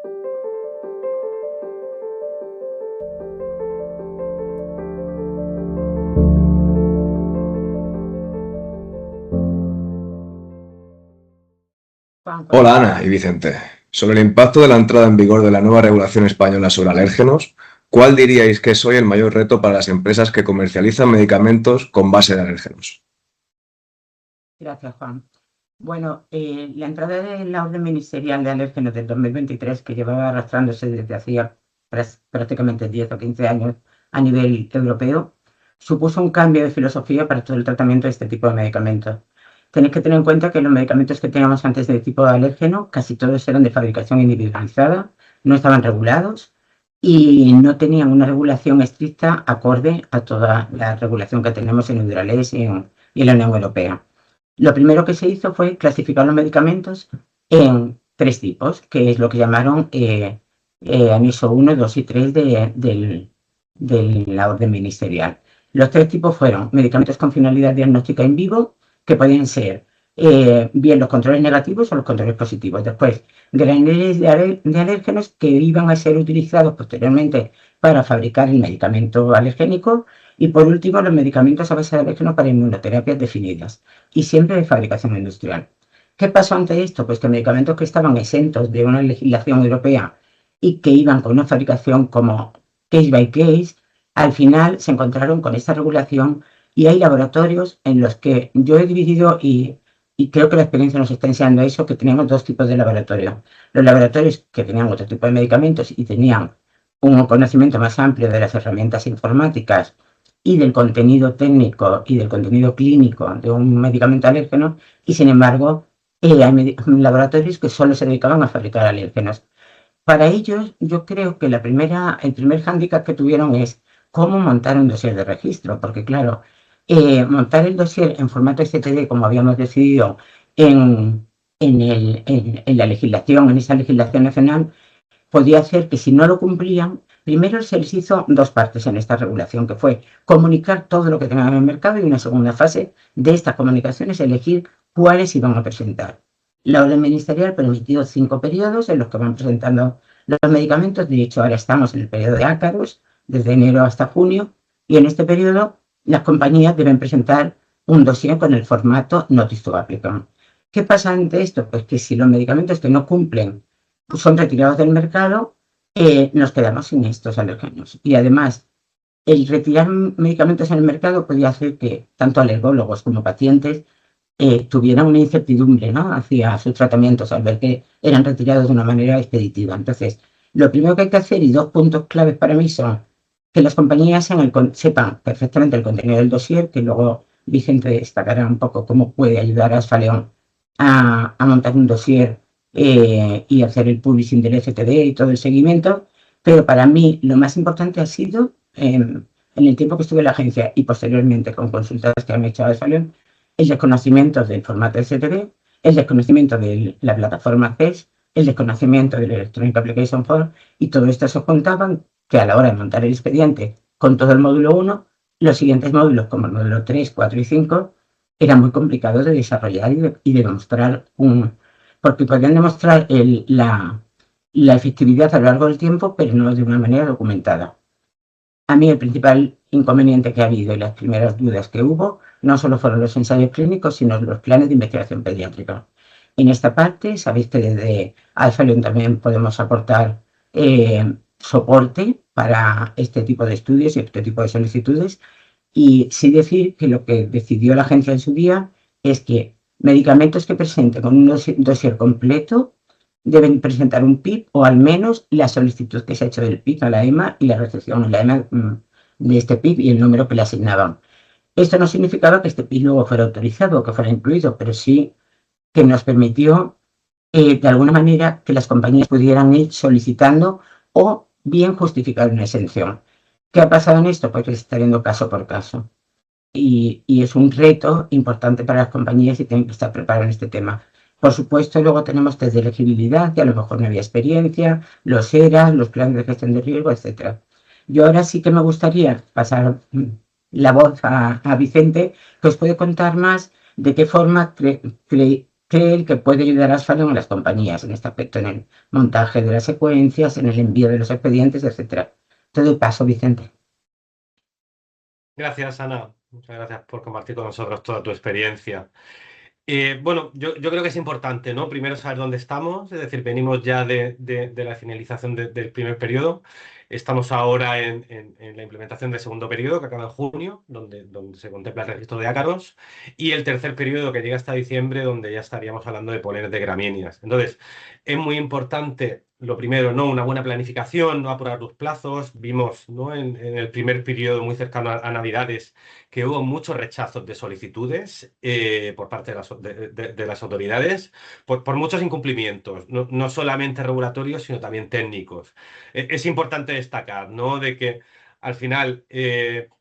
Hola Ana y Vicente. Sobre el impacto de la entrada en vigor de la nueva regulación española sobre alérgenos, ¿cuál diríais que es hoy el mayor reto para las empresas que comercializan medicamentos con base de alérgenos? Gracias, Juan. Bueno, la entrada de la orden ministerial de alérgenos del 2023, que llevaba arrastrándose desde hacía prácticamente 10 o 15 años a nivel europeo, supuso un cambio de filosofía para todo el tratamiento de este tipo de medicamentos. Tenéis que tener en cuenta que los medicamentos que teníamos antes de tipo de alérgeno, casi todos eran de fabricación individualizada, no estaban regulados y no tenían una regulación estricta acorde a toda la regulación que tenemos en Eudravale y en la Unión Europea. Lo primero que se hizo fue clasificar los medicamentos en 3 tipos, que es lo que llamaron anexo 1, 2 y 3 de la orden ministerial. Los 3 tipos fueron medicamentos con finalidad diagnóstica in vivo, que podían ser bien los controles negativos o los controles positivos. Después, granules de alérgenos que iban a ser utilizados posteriormente para fabricar el medicamento alergénico. Y por último, los medicamentos a base de alérgenos para inmunoterapias definidas y siempre de fabricación industrial. ¿Qué pasó ante esto? Pues que medicamentos que estaban exentos de una legislación europea y que iban con una fabricación como case by case, al final se encontraron con esta regulación y hay laboratorios en los que yo he dividido y creo que la experiencia nos está enseñando eso, que teníamos 2 tipos de laboratorios. Los laboratorios que tenían otro tipo de medicamentos y tenían un conocimiento más amplio de las herramientas informáticas y del contenido técnico y del contenido clínico de un medicamento alérgeno, y sin embargo hay laboratorios que solo se dedicaban a fabricar alérgenos. Para ellos, yo creo que el primer hándicap que tuvieron es cómo montar un dossier de registro, porque claro, montar el dossier en formato STD, como habíamos decidido en la legislación, en esa legislación nacional, podía hacer que si no lo cumplían, primero se les hizo 2 partes en esta regulación, que fue comunicar todo lo que tenían en el mercado y una segunda fase de estas comunicaciones elegir cuáles iban a presentar. La orden ministerial permitió 5 periodos en los que van presentando los medicamentos. De hecho, ahora estamos en el periodo de ácaros, desde enero hasta junio, y en este periodo las compañías deben presentar un dossier con el formato Notice to Applicant. ¿Qué pasa ante esto? Pues que si los medicamentos que no cumplen son retirados del mercado, nos quedamos sin estos alérgenos. Y además, el retirar medicamentos en el mercado podía hacer que tanto alergólogos como pacientes tuvieran una incertidumbre, ¿no?, hacia sus tratamientos al ver que eran retirados de una manera expeditiva. Entonces, lo primero que hay que hacer, y 2 puntos claves para mí, son que las compañías sepan perfectamente el contenido del dossier, que luego Vicente destacará un poco cómo puede ayudar a Asfaleón a montar un dossier y hacer el publishing del FTD y todo el seguimiento. Pero para mí lo más importante ha sido, en el tiempo que estuve en la agencia y posteriormente con consultas que han hecho a Asfaleón, el desconocimiento del formato STD, el desconocimiento de la plataforma CES, el desconocimiento del Electronic Application Form, y todo esto se contaban que a la hora de montar el expediente con todo el módulo 1, los siguientes módulos, como el módulo 3, 4 y 5, eran muy complicados de desarrollar y de demostrar porque podían demostrar la efectividad a lo largo del tiempo, pero no de una manera documentada. A mí el principal inconveniente que ha habido y las primeras dudas que hubo no solo fueron los ensayos clínicos, sino los planes de investigación pediátrica. En esta parte, sabéis que desde Alfalion también podemos aportar soporte para este tipo de estudios y este tipo de solicitudes, y sí decir que lo que decidió la agencia en su día es que medicamentos que presenten con un dossier completo deben presentar un PIP o al menos la solicitud que se ha hecho del PIP a la EMA y la recepción a la EMA de este PIP y el número que le asignaban. Esto no significaba que este PIP luego fuera autorizado o que fuera incluido, pero sí que nos permitió de alguna manera que las compañías pudieran ir solicitando o bien justificar una exención. ¿Qué ha pasado en esto? Pues que se está viendo caso por caso. Y es un reto importante para las compañías y tienen que estar preparadas en este tema. Por supuesto, luego tenemos test de elegibilidad, que a lo mejor no había experiencia, los ERAs, los planes de gestión de riesgo, etc. Yo ahora sí que me gustaría pasar la voz a Vicente, que os puede contar más de qué forma el que puede ayudar a Asfalon a las compañías en este aspecto, en el montaje de las secuencias, en el envío de los expedientes, etcétera. Te doy paso, Vicente. Gracias, Ana. Muchas gracias por compartir con nosotros toda tu experiencia. Bueno, yo creo que es importante, ¿no? Primero saber dónde estamos, es decir, venimos ya de la finalización del primer periodo. Estamos ahora en la implementación del segundo periodo, que acaba en junio, donde se contempla el registro de ácaros, y el tercer periodo, que llega hasta diciembre, donde ya estaríamos hablando de polenes de gramíneas. Entonces, es muy importante, lo primero, ¿no? Una buena planificación, no apurar los plazos. Vimos, ¿no? En el primer periodo, muy cercano a Navidades, que hubo muchos rechazos de solicitudes por parte de las autoridades por muchos incumplimientos, no solamente regulatorios, sino también técnicos. Es importante destacar, ¿no? De que al final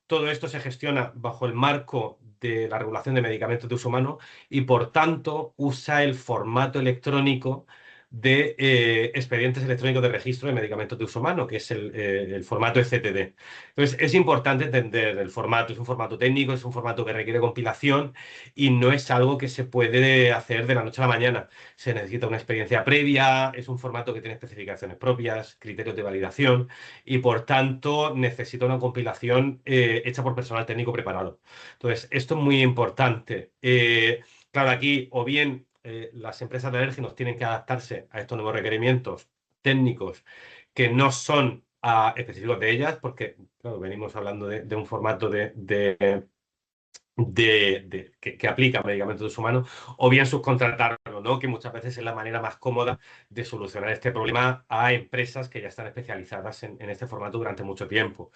todo esto se gestiona bajo el marco de la regulación de medicamentos de uso humano y por tanto usa el formato electrónico de expedientes electrónicos de registro de medicamentos de uso humano, que es el formato ECTD. Entonces, es importante entender el formato. Es un formato técnico, es un formato que requiere compilación y no es algo que se puede hacer de la noche a la mañana. Se necesita una experiencia previa, es un formato que tiene especificaciones propias, criterios de validación y, por tanto, necesita una compilación hecha por personal técnico preparado. Entonces, esto es muy importante. Claro, aquí o bien las empresas de alérgenos tienen que adaptarse a estos nuevos requerimientos técnicos que no son específicos de ellas, porque claro, venimos hablando de un formato que aplica medicamentos de uso humano, o bien subcontratarlo, ¿no? Que muchas veces es la manera más cómoda de solucionar este problema a empresas que ya están especializadas en este formato durante mucho tiempo.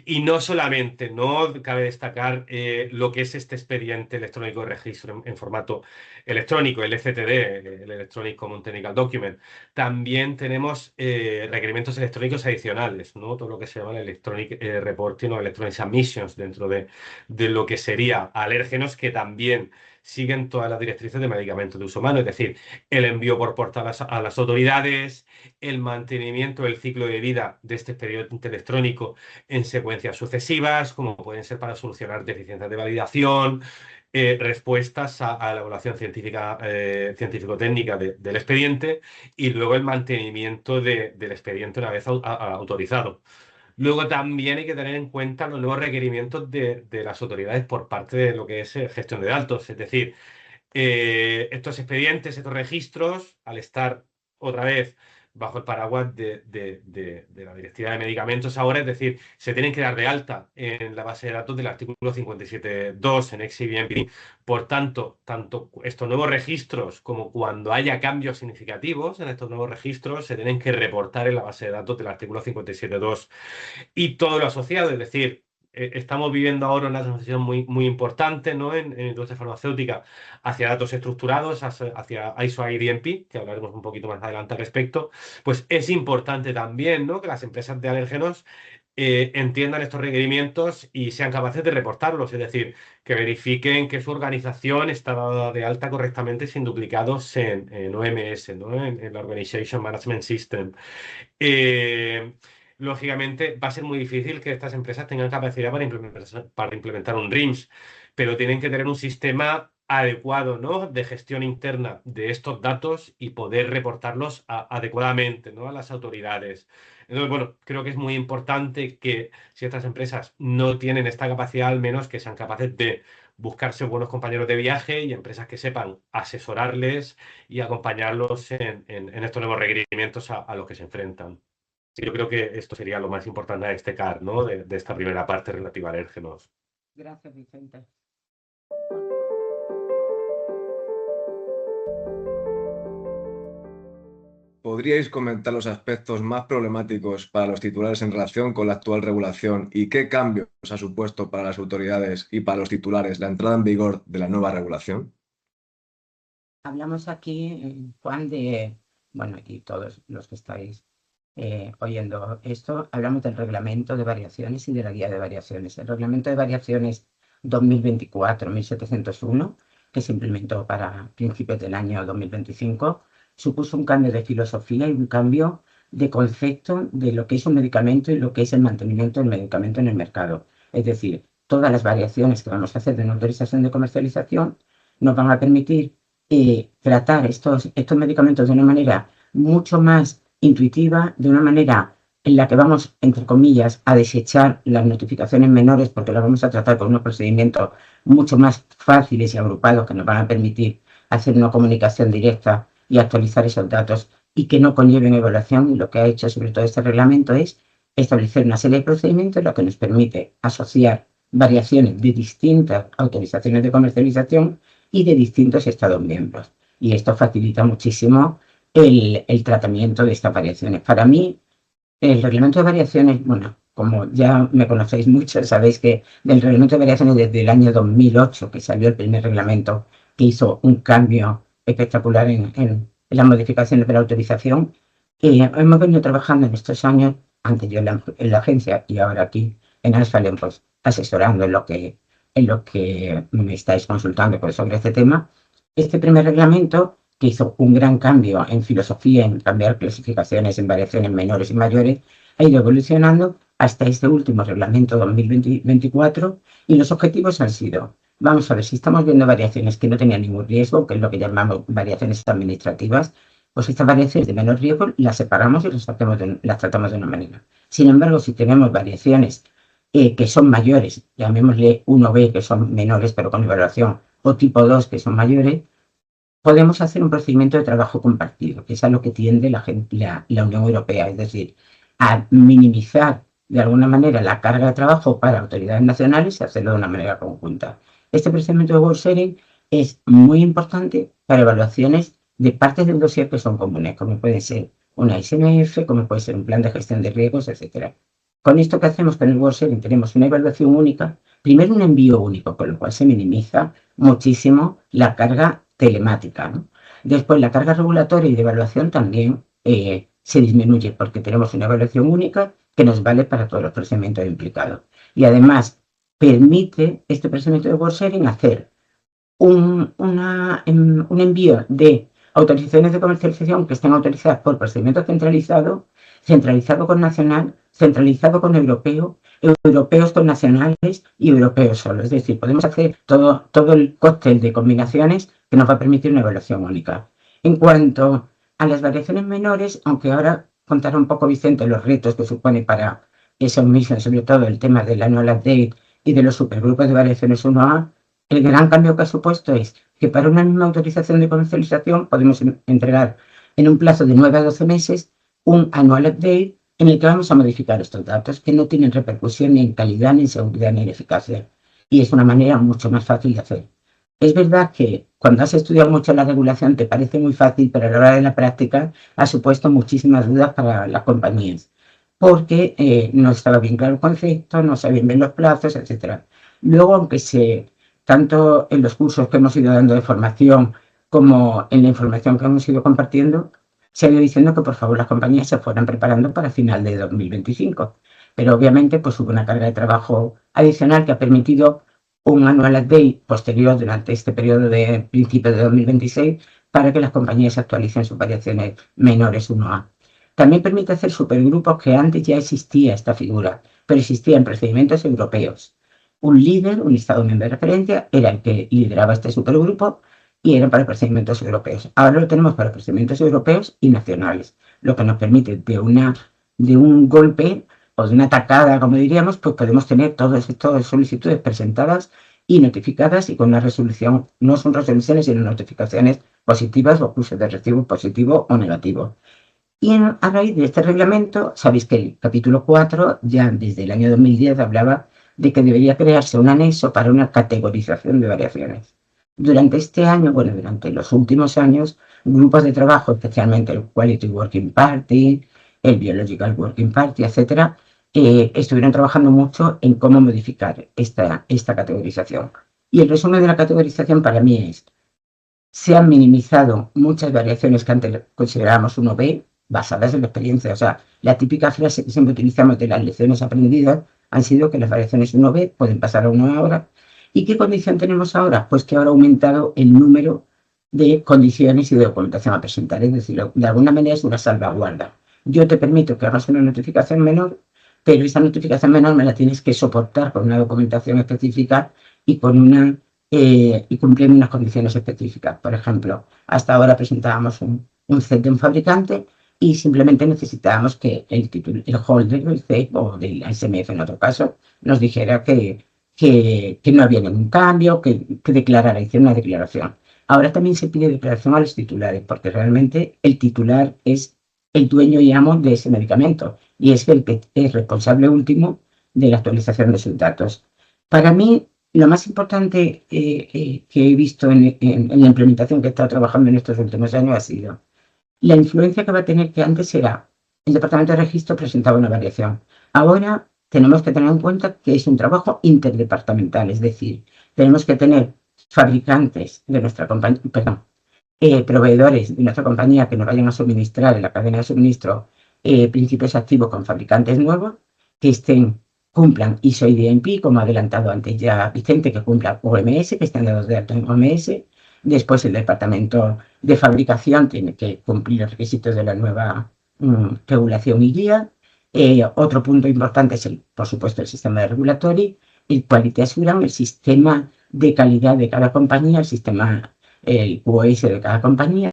Y no solamente, no cabe destacar lo que es este expediente electrónico de registro en formato electrónico, el ECTD, el Electronic Common Technical Document. También tenemos requerimientos electrónicos adicionales, ¿no? Todo lo que se llama el Electronic Reporting o Electronic Submissions dentro de lo que sería alérgenos, que también siguen todas las directrices de medicamentos de uso humano, es decir, el envío por portal a las autoridades, el mantenimiento del ciclo de vida de este expediente electrónico en secuencias sucesivas, como pueden ser para solucionar deficiencias de validación, respuestas a la evaluación científica, científico-técnica del expediente y luego el mantenimiento del expediente una vez autorizado. Luego también hay que tener en cuenta los nuevos requerimientos de las autoridades por parte de lo que es gestión de datos, es decir, estos expedientes, estos registros, al estar otra vez bajo el paraguas de la Directiva de Medicamentos ahora, es decir, se tienen que dar de alta en la base de datos del artículo 57.2 en XIBMP. Por tanto, tanto estos nuevos registros como cuando haya cambios significativos en estos nuevos registros se tienen que reportar en la base de datos del artículo 57.2 y todo lo asociado, es decir, estamos viviendo ahora una transición muy importante, ¿no? En la industria farmacéutica hacia datos estructurados, hacia ISO IDMP, que hablaremos un poquito más adelante al respecto. Pues es importante también, ¿no? Que las empresas de alérgenos entiendan estos requerimientos y sean capaces de reportarlos, es decir, que verifiquen que su organización está dada de alta correctamente sin duplicados en OMS, ¿no? En la Organization Management System. Eh, Lógicamente va a ser muy difícil que estas empresas tengan capacidad para implementar un RIMS, pero tienen que tener un sistema adecuado, ¿no? De gestión interna de estos datos y poder reportarlos adecuadamente, ¿no? A las autoridades. Entonces, bueno, creo que es muy importante que si estas empresas no tienen esta capacidad, al menos que sean capaces de buscarse buenos compañeros de viaje y empresas que sepan asesorarles y acompañarlos en estos nuevos requerimientos a los que se enfrentan. Sí, yo creo que esto sería lo más importante a destacar, ¿no? De esta primera parte relativa a alérgenos. Gracias, Vicente. ¿Podríais comentar los aspectos más problemáticos para los titulares en relación con la actual regulación y qué cambios ha supuesto para las autoridades y para los titulares la entrada en vigor de la nueva regulación? Hablamos aquí, Juan, bueno, y todos los que estáis oyendo esto, hablamos del reglamento de variaciones y de la guía de variaciones. El reglamento de variaciones 2024-1701, que se implementó para principios del año 2025, supuso un cambio de filosofía y un cambio de concepto de lo que es un medicamento y lo que es el mantenimiento del medicamento en el mercado. Es decir, todas las variaciones que vamos a hacer de una autorización de comercialización nos van a permitir tratar estos medicamentos de una manera mucho más intuitiva, de una manera en la que vamos, entre comillas, a desechar las notificaciones menores porque las vamos a tratar con unos procedimientos mucho más fáciles y agrupados que nos van a permitir hacer una comunicación directa y actualizar esos datos y que no conlleven evaluación. Y lo que ha hecho sobre todo este reglamento es establecer una serie de procedimientos lo que nos permite asociar variaciones de distintas autorizaciones de comercialización y de distintos Estados miembros. Y esto facilita muchísimo el tratamiento de estas variaciones. Para mí, el reglamento de variaciones, bueno, como ya me conocéis mucho, sabéis que del reglamento de variaciones desde el año 2008, que salió el primer reglamento que hizo un cambio espectacular en las modificaciones de la autorización, hemos venido trabajando en estos años, antes yo en la agencia y ahora aquí en Asfalén, pues asesorando en lo que me estáis consultando pues, sobre este tema. Este primer reglamento, que hizo un gran cambio en filosofía, en cambiar clasificaciones en variaciones menores y mayores, ha ido evolucionando hasta este último reglamento 2024 y los objetivos han sido, vamos a ver, si estamos viendo variaciones que no tenían ningún riesgo, que es lo que llamamos variaciones administrativas, pues estas variaciones de menor riesgo las separamos y las tratamos de una manera. Sin embargo, si tenemos variaciones que son mayores, llamémosle 1B, que son menores pero con evaluación, o tipo 2, que son mayores, podemos hacer un procedimiento de trabajo compartido, que es a lo que tiende la Unión Europea, es decir, a minimizar de alguna manera la carga de trabajo para autoridades nacionales y hacerlo de una manera conjunta. Este procedimiento de work sharing es muy importante para evaluaciones de partes del dossier que son comunes, como puede ser una ISMF, como puede ser un plan de gestión de riesgos, etc. Con esto que hacemos con el work sharing tenemos una evaluación única, primero un envío único, con lo cual se minimiza muchísimo la carga telemática, ¿no? Después la carga regulatoria y de evaluación también se disminuye porque tenemos una evaluación única que nos vale para todos los procedimientos implicados. Y además permite este procedimiento de work sharing hacer un envío de autorizaciones de comercialización que estén autorizadas por procedimiento centralizado, centralizado con nacional, centralizado con europeo, europeos con nacionales y europeos solo. Es decir, podemos hacer todo el cóctel de combinaciones que nos va a permitir una evaluación única. En cuanto a las variaciones menores, aunque ahora contará un poco Vicente los retos que supone para esos mismos, sobre todo el tema del annual update y de los supergrupos de variaciones 1A, el gran cambio que ha supuesto es que para una misma autorización de comercialización podemos entregar en un plazo de 9 a 12 meses un annual update en el que vamos a modificar estos datos que no tienen repercusión ni en calidad, ni en seguridad, ni en eficacia. Y es una manera mucho más fácil de hacer. Es verdad que cuando has estudiado mucho la regulación te parece muy fácil, pero a la hora de la práctica ha supuesto muchísimas dudas para las compañías, porque no estaba bien claro el concepto, no sabían bien los plazos, etc. Luego, aunque tanto en los cursos que hemos ido dando de formación como en la información que hemos ido compartiendo, se ha ido diciendo que por favor las compañías se fueran preparando para final de 2025. Pero obviamente pues hubo una carga de trabajo adicional que ha permitido un annual update posterior durante este periodo de principio de 2026 para que las compañías actualicen sus variaciones menores 1A. También permite hacer supergrupos que antes ya existía esta figura, pero existía en procedimientos europeos. Un líder, un Estado miembro de referencia, era el que lideraba este supergrupo y era para procedimientos europeos. Ahora lo tenemos para procedimientos europeos y nacionales, lo que nos permite de un golpe o de una tacada, como diríamos, pues podemos tener todas estas solicitudes presentadas y notificadas y con una resolución, no son resoluciones, sino notificaciones positivas o acusos de recibo positivo o negativo. Y a raíz de este reglamento, sabéis que el capítulo 4, ya desde el año 2010, hablaba de que debería crearse un anexo para una categorización de variaciones. Durante este año, bueno, durante los últimos años, grupos de trabajo, especialmente el Quality Working Party, el Biological Working Party, etcétera, estuvieron trabajando mucho en cómo modificar esta categorización. Y el resumen de la categorización para mí es: se han minimizado muchas variaciones que antes considerábamos 1B, basadas en la experiencia. O sea, la típica frase que siempre utilizamos de las lecciones aprendidas han sido que las variaciones 1B pueden pasar a 1A ahora. ¿Y qué condición tenemos ahora? Pues que ahora ha aumentado el número de condiciones y de documentación a presentar. Es decir, de alguna manera es una salvaguarda. Yo te permito que hagas una notificación menor, pero esa notificación menor me la tienes que soportar con una documentación específica y con una y cumplen unas condiciones específicas. Por ejemplo, hasta ahora presentábamos un CEP de un fabricante y simplemente necesitábamos que el holder del CEP o del SMF en otro caso nos dijera que no había ningún cambio, que declarara, hiciera una declaración. Ahora también se pide declaración a los titulares, porque realmente el titular es el dueño y amo de ese medicamento y es el que es responsable último de la actualización de sus datos. Para mí, lo más importante que he visto en la implementación que he estado trabajando en estos últimos años ha sido la influencia que va a tener, que antes era el departamento de registro presentaba una variación. Ahora tenemos que tener en cuenta que es un trabajo interdepartamental, es decir, tenemos que tener fabricantes de nuestra compañía, perdón, proveedores de nuestra compañía que nos vayan a suministrar en la cadena de suministro principios activos con fabricantes nuevos que cumplan ISO y DMP, como ha adelantado antes ya Vicente, que cumplan OMS, que estén dados de alto en OMS. Después el departamento de fabricación tiene que cumplir los requisitos de la nueva regulación y guía. Otro punto importante es, por supuesto, el sistema de regulatory, el Quality Assurance, el sistema de calidad de cada compañía, el QoS de cada compañía,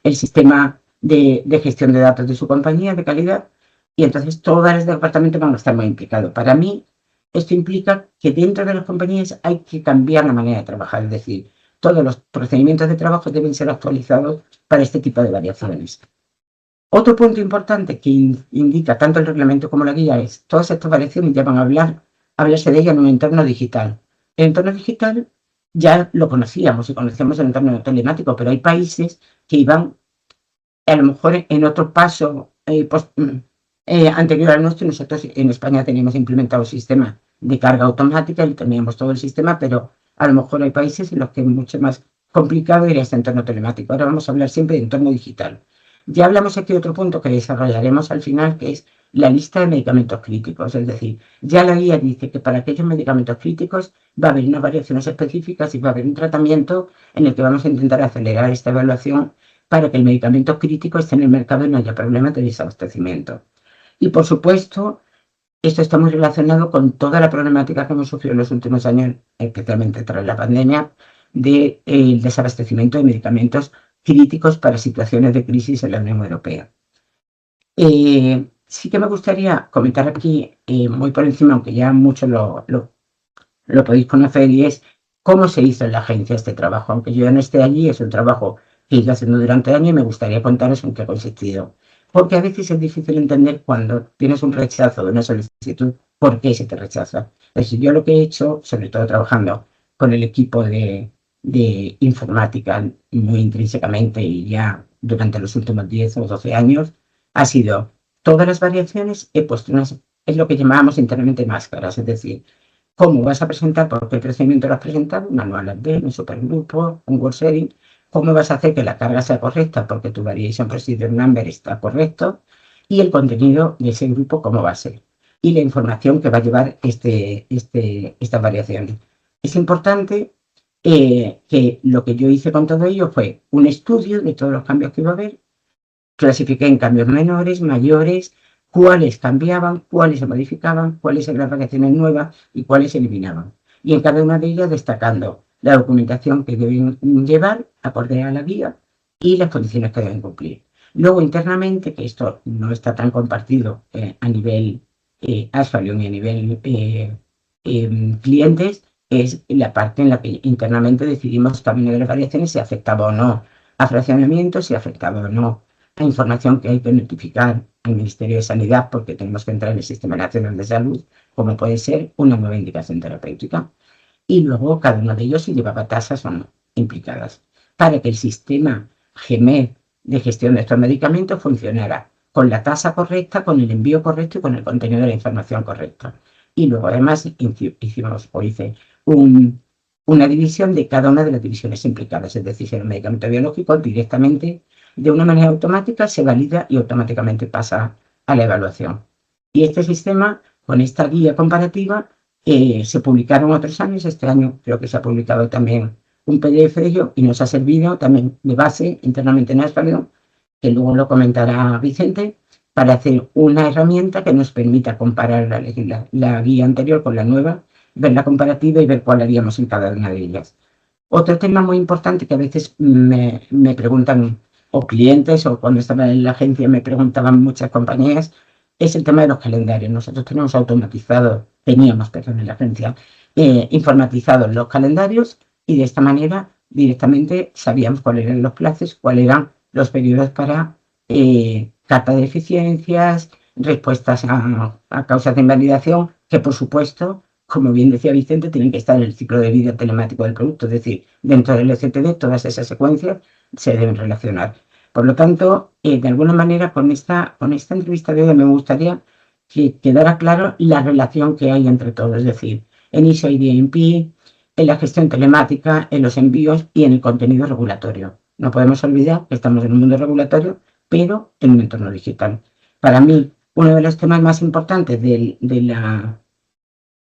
el sistema de gestión de datos de su compañía de calidad, y entonces todos los departamentos van a estar muy implicados. Para mí, esto implica que dentro de las compañías hay que cambiar la manera de trabajar, es decir, todos los procedimientos de trabajo deben ser actualizados para este tipo de variaciones. Otro punto importante que indica tanto el reglamento como la guía es todas estas variaciones ya van a hablarse de ellas en un entorno digital. El entorno digital ya lo conocíamos y conocíamos el entorno telemático, pero hay países que iban a lo mejor en otro paso anterior al nuestro. Nosotros en España teníamos implementado un sistema de carga automática y teníamos todo el sistema, pero a lo mejor hay países en los que es mucho más complicado ir a este entorno telemático. Ahora vamos a hablar siempre de entorno digital. Ya hablamos aquí de otro punto que desarrollaremos al final, que es la lista de medicamentos críticos. Es decir, ya la guía dice que para aquellos medicamentos críticos va a haber unas variaciones específicas y va a haber un tratamiento en el que vamos a intentar acelerar esta evaluación para que el medicamento crítico esté en el mercado y no haya problemas de desabastecimiento. Y por supuesto, esto está muy relacionado con toda la problemática que hemos sufrido en los últimos años, especialmente tras la pandemia, del desabastecimiento de medicamentos críticos para situaciones de crisis en la Unión Europea. Sí que me gustaría comentar aquí, muy por encima, aunque ya mucho lo podéis conocer, y es cómo se hizo en la agencia este trabajo. Aunque yo no esté allí, es un trabajo que he ido haciendo durante años y me gustaría contaros en qué ha consistido. Porque a veces es difícil entender cuando tienes un rechazo de una solicitud, por qué se te rechaza. Entonces, yo lo que he hecho, sobre todo trabajando con el equipo de informática muy intrínsecamente y ya durante los últimos 10 o 12 años, ha sido todas las variaciones, he puesto es lo que llamábamos internamente máscaras, es decir, cómo vas a presentar, por qué procedimiento lo has presentado, un manual de un supergrupo, un word sharing, cómo vas a hacer que la carga sea correcta porque tu variation procedure number está correcto, y el contenido de ese grupo cómo va a ser, y la información que va a llevar estas variaciones. Es importante que lo que yo hice con todo ello fue un estudio de todos los cambios que iba a haber, clasifiqué en cambios menores, mayores, cuáles cambiaban, cuáles se modificaban, cuáles eran las variaciones nuevas y cuáles se eliminaban. Y en cada una de ellas destacando la documentación que deben llevar acorde a la guía y las condiciones que deben cumplir. Luego internamente, que esto no está tan compartido a nivel Asphalion y a nivel clientes, es la parte en la que internamente decidimos también de las variaciones si afectaba o no a fraccionamiento, si afectaba o no a información que hay que notificar al Ministerio de Sanidad porque tenemos que entrar en el Sistema Nacional de Salud, como puede ser una nueva indicación terapéutica. Y luego cada uno de ellos si llevaba tasas o no implicadas, para que el sistema GMED de gestión de estos medicamentos funcionara con la tasa correcta, con el envío correcto y con el contenido de la información correcta. Y luego además hice una división de cada una de las divisiones implicadas, es decir, si el medicamento biológico directamente, de una manera automática, se valida y automáticamente pasa a la evaluación. Y este sistema, con esta guía comparativa, se publicaron otros años. Este año creo que se ha publicado también un PDF de ello y nos ha servido también de base internamente en Asphalion, que luego lo comentará Vicente, para hacer una herramienta que nos permita comparar la guía anterior con la nueva ver la comparativa y ver cuál haríamos en cada una de ellas. Otro tema muy importante que a veces me preguntan o clientes o cuando estaba en la agencia me preguntaban muchas compañías es el tema de los calendarios. Nosotros teníamos perdón, en la agencia, informatizados los calendarios y de esta manera directamente sabíamos cuáles eran los plazos, cuáles eran los periodos para carta de deficiencias, respuestas a causas de invalidación, que por supuesto, como bien decía Vicente, tienen que estar en el ciclo de vida telemático del producto, es decir, dentro del STD todas esas secuencias se deben relacionar. Por lo tanto, de alguna manera, con esta entrevista de hoy me gustaría que quedara claro la relación que hay entre todos, es decir, en ISO y DMP, en la gestión telemática, en los envíos y en el contenido regulatorio. No podemos olvidar que estamos en un mundo regulatorio, pero en un entorno digital. Para mí, uno de los temas más importantes de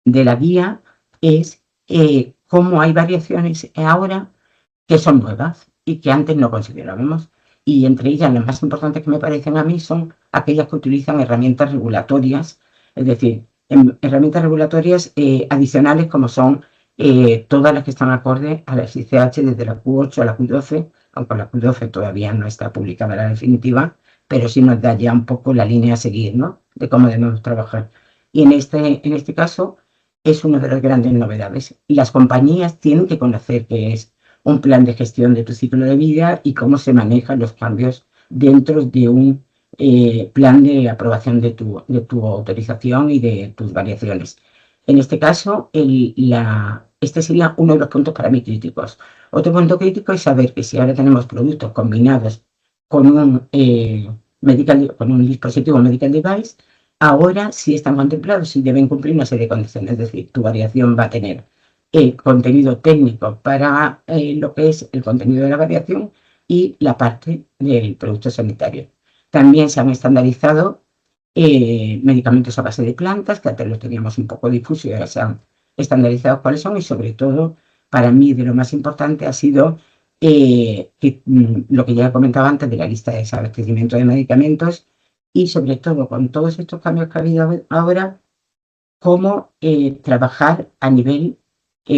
la guía es cómo hay variaciones ahora que son nuevas y que antes no considerábamos. Y entre ellas, las más importantes que me parecen a mí son aquellas que utilizan herramientas regulatorias, es decir, herramientas regulatorias adicionales como son todas las que están acorde a la SICH desde la Q8 a la Q12, aunque la Q12 todavía no está publicada la definitiva, pero sí nos da ya un poco la línea a seguir, ¿no? De cómo debemos trabajar. Y en este caso es una de las grandes novedades. Y las compañías tienen que conocer qué es un plan de gestión de tu ciclo de vida y cómo se manejan los cambios dentro de un plan de aprobación de tu autorización y de tus variaciones. En este caso, este sería uno de los puntos para mí críticos. Otro punto crítico es saber que si ahora tenemos productos combinados con un dispositivo medical device, ahora sí están contemplados y deben cumplir una serie de condiciones. Es decir, tu variación va a tener contenido técnico para lo que es el contenido de la variación y la parte del producto sanitario. También se han estandarizado medicamentos a base de plantas, que antes los teníamos un poco difusos y ahora se han estandarizado cuáles son, y sobre todo, para mí, de lo más importante ha sido lo que ya he comentado antes de la lista de desabastecimiento de medicamentos y sobre todo con todos estos cambios que ha habido ahora, cómo trabajar a nivel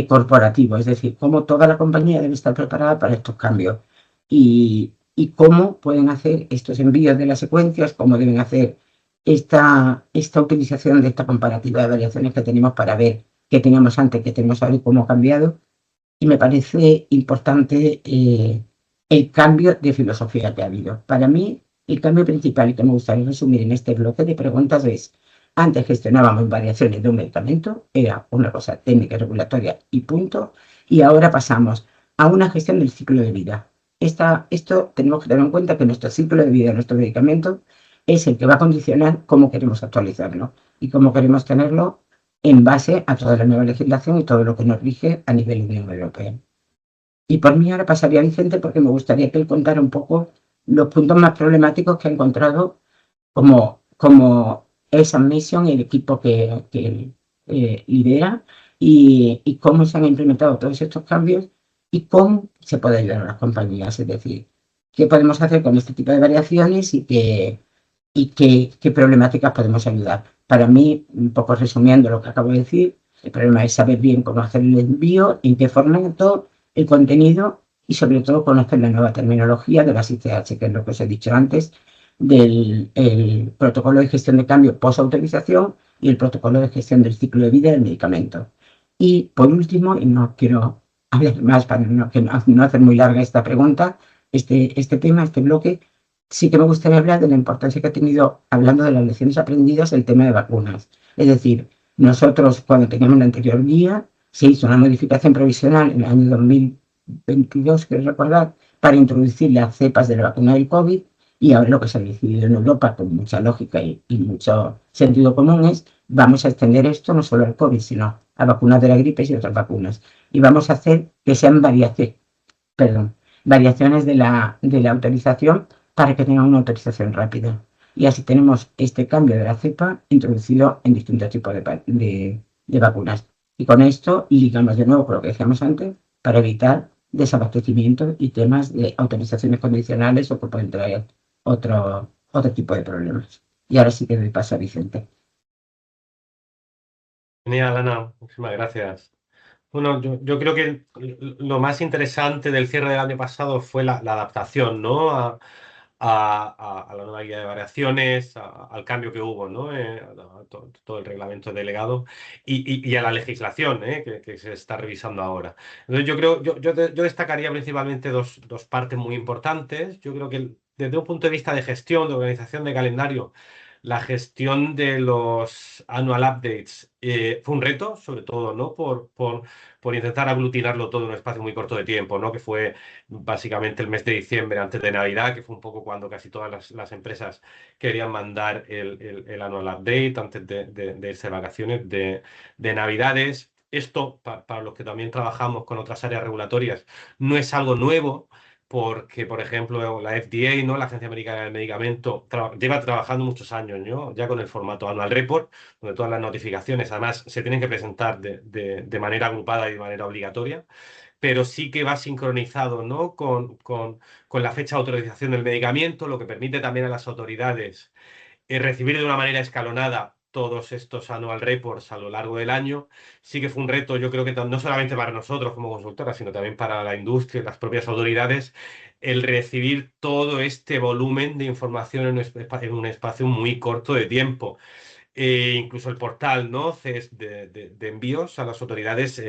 corporativo, es decir, cómo toda la compañía debe estar preparada para estos cambios y cómo pueden hacer estos envíos de las secuencias, cómo deben hacer esta utilización de esta comparativa de variaciones que tenemos para ver qué teníamos antes, qué tenemos ahora y cómo ha cambiado. Y me parece importante el cambio de filosofía que ha habido. Para mí, el cambio principal que me gustaría resumir en este bloque de preguntas es: antes gestionábamos variaciones de un medicamento, era una cosa técnica y regulatoria y punto, y ahora pasamos a una gestión del ciclo de vida. Esto tenemos que tener en cuenta que nuestro ciclo de vida de nuestro medicamento es el que va a condicionar cómo queremos actualizarlo y cómo queremos tenerlo en base a toda la nueva legislación y todo lo que nos rige a nivel Unión Europea. Y por mí ahora pasaría a Vicente porque me gustaría que él contara un poco los puntos más problemáticos que ha encontrado como esa misión y el equipo que lidera y cómo se han implementado todos estos cambios y cómo se puede ayudar a las compañías, es decir, qué podemos hacer con este tipo de variaciones y qué problemáticas podemos ayudar. Para mí, un poco resumiendo lo que acabo de decir, el problema es saber bien cómo hacer el envío, en qué formato, el contenido y sobre todo conocer la nueva terminología de las ICH, que es lo que os he dicho antes, del protocolo de gestión de cambio post-autorización y el protocolo de gestión del ciclo de vida del medicamento. Y por último, y no quiero hablar más para no hacer muy larga esta pregunta, este bloque, sí que me gustaría hablar de la importancia que ha tenido, hablando de las lecciones aprendidas, el tema de vacunas. Es decir, nosotros cuando teníamos la anterior guía, se hizo una modificación provisional en el año 2022, quiero recordar, para introducir las cepas de la vacuna del COVID, y ahora lo que se ha decidido en Europa, con mucha lógica y mucho sentido común, es vamos a extender esto no solo al COVID, sino a vacunas de la gripe y otras vacunas. Y vamos a hacer que sean variaciones de la autorización para que tengan una autorización rápida. Y así tenemos este cambio de la cepa introducido en distintos tipos de vacunas. Y con esto ligamos de nuevo con lo que decíamos antes, para evitar desabastecimiento y temas de autorizaciones condicionales o que pueden traer otro tipo de problemas. Y ahora sí que doy paso a Vicente. Genial, Ana, muchísimas gracias. Bueno, yo creo que lo más interesante del cierre del año pasado fue la adaptación, ¿no? A la nueva guía de variaciones, al cambio que hubo, ¿no? Todo el reglamento delegado y a la legislación, ¿eh? Que se está revisando ahora. Entonces, yo creo, yo destacaría principalmente dos partes muy importantes. Yo creo que desde un punto de vista de gestión, de organización de calendario, la gestión de los annual updates fue un reto, sobre todo, ¿no? Por intentar aglutinarlo todo en un espacio muy corto de tiempo, ¿no? Que fue básicamente el mes de diciembre antes de Navidad, que fue un poco cuando casi todas las empresas querían mandar el annual update antes de irse de vacaciones de Navidades. Esto, para los que también trabajamos con otras áreas regulatorias, no es algo nuevo. Porque, por ejemplo, la FDA, ¿no? La Agencia Americana del Medicamento, lleva trabajando muchos años, ¿no? Ya con el formato Annual Report, donde todas las notificaciones, además, se tienen que presentar de manera agrupada y de manera obligatoria, pero sí que va sincronizado, ¿no? Con la fecha de autorización del medicamento, lo que permite también a las autoridades recibir de una manera escalonada todos estos annual reports a lo largo del año. Sí que fue un reto, yo creo que no solamente para nosotros como consultoras, sino también para la industria y las propias autoridades, el recibir todo este volumen de información en un espacio muy corto de tiempo. Incluso el portal, ¿no? de envíos a las autoridades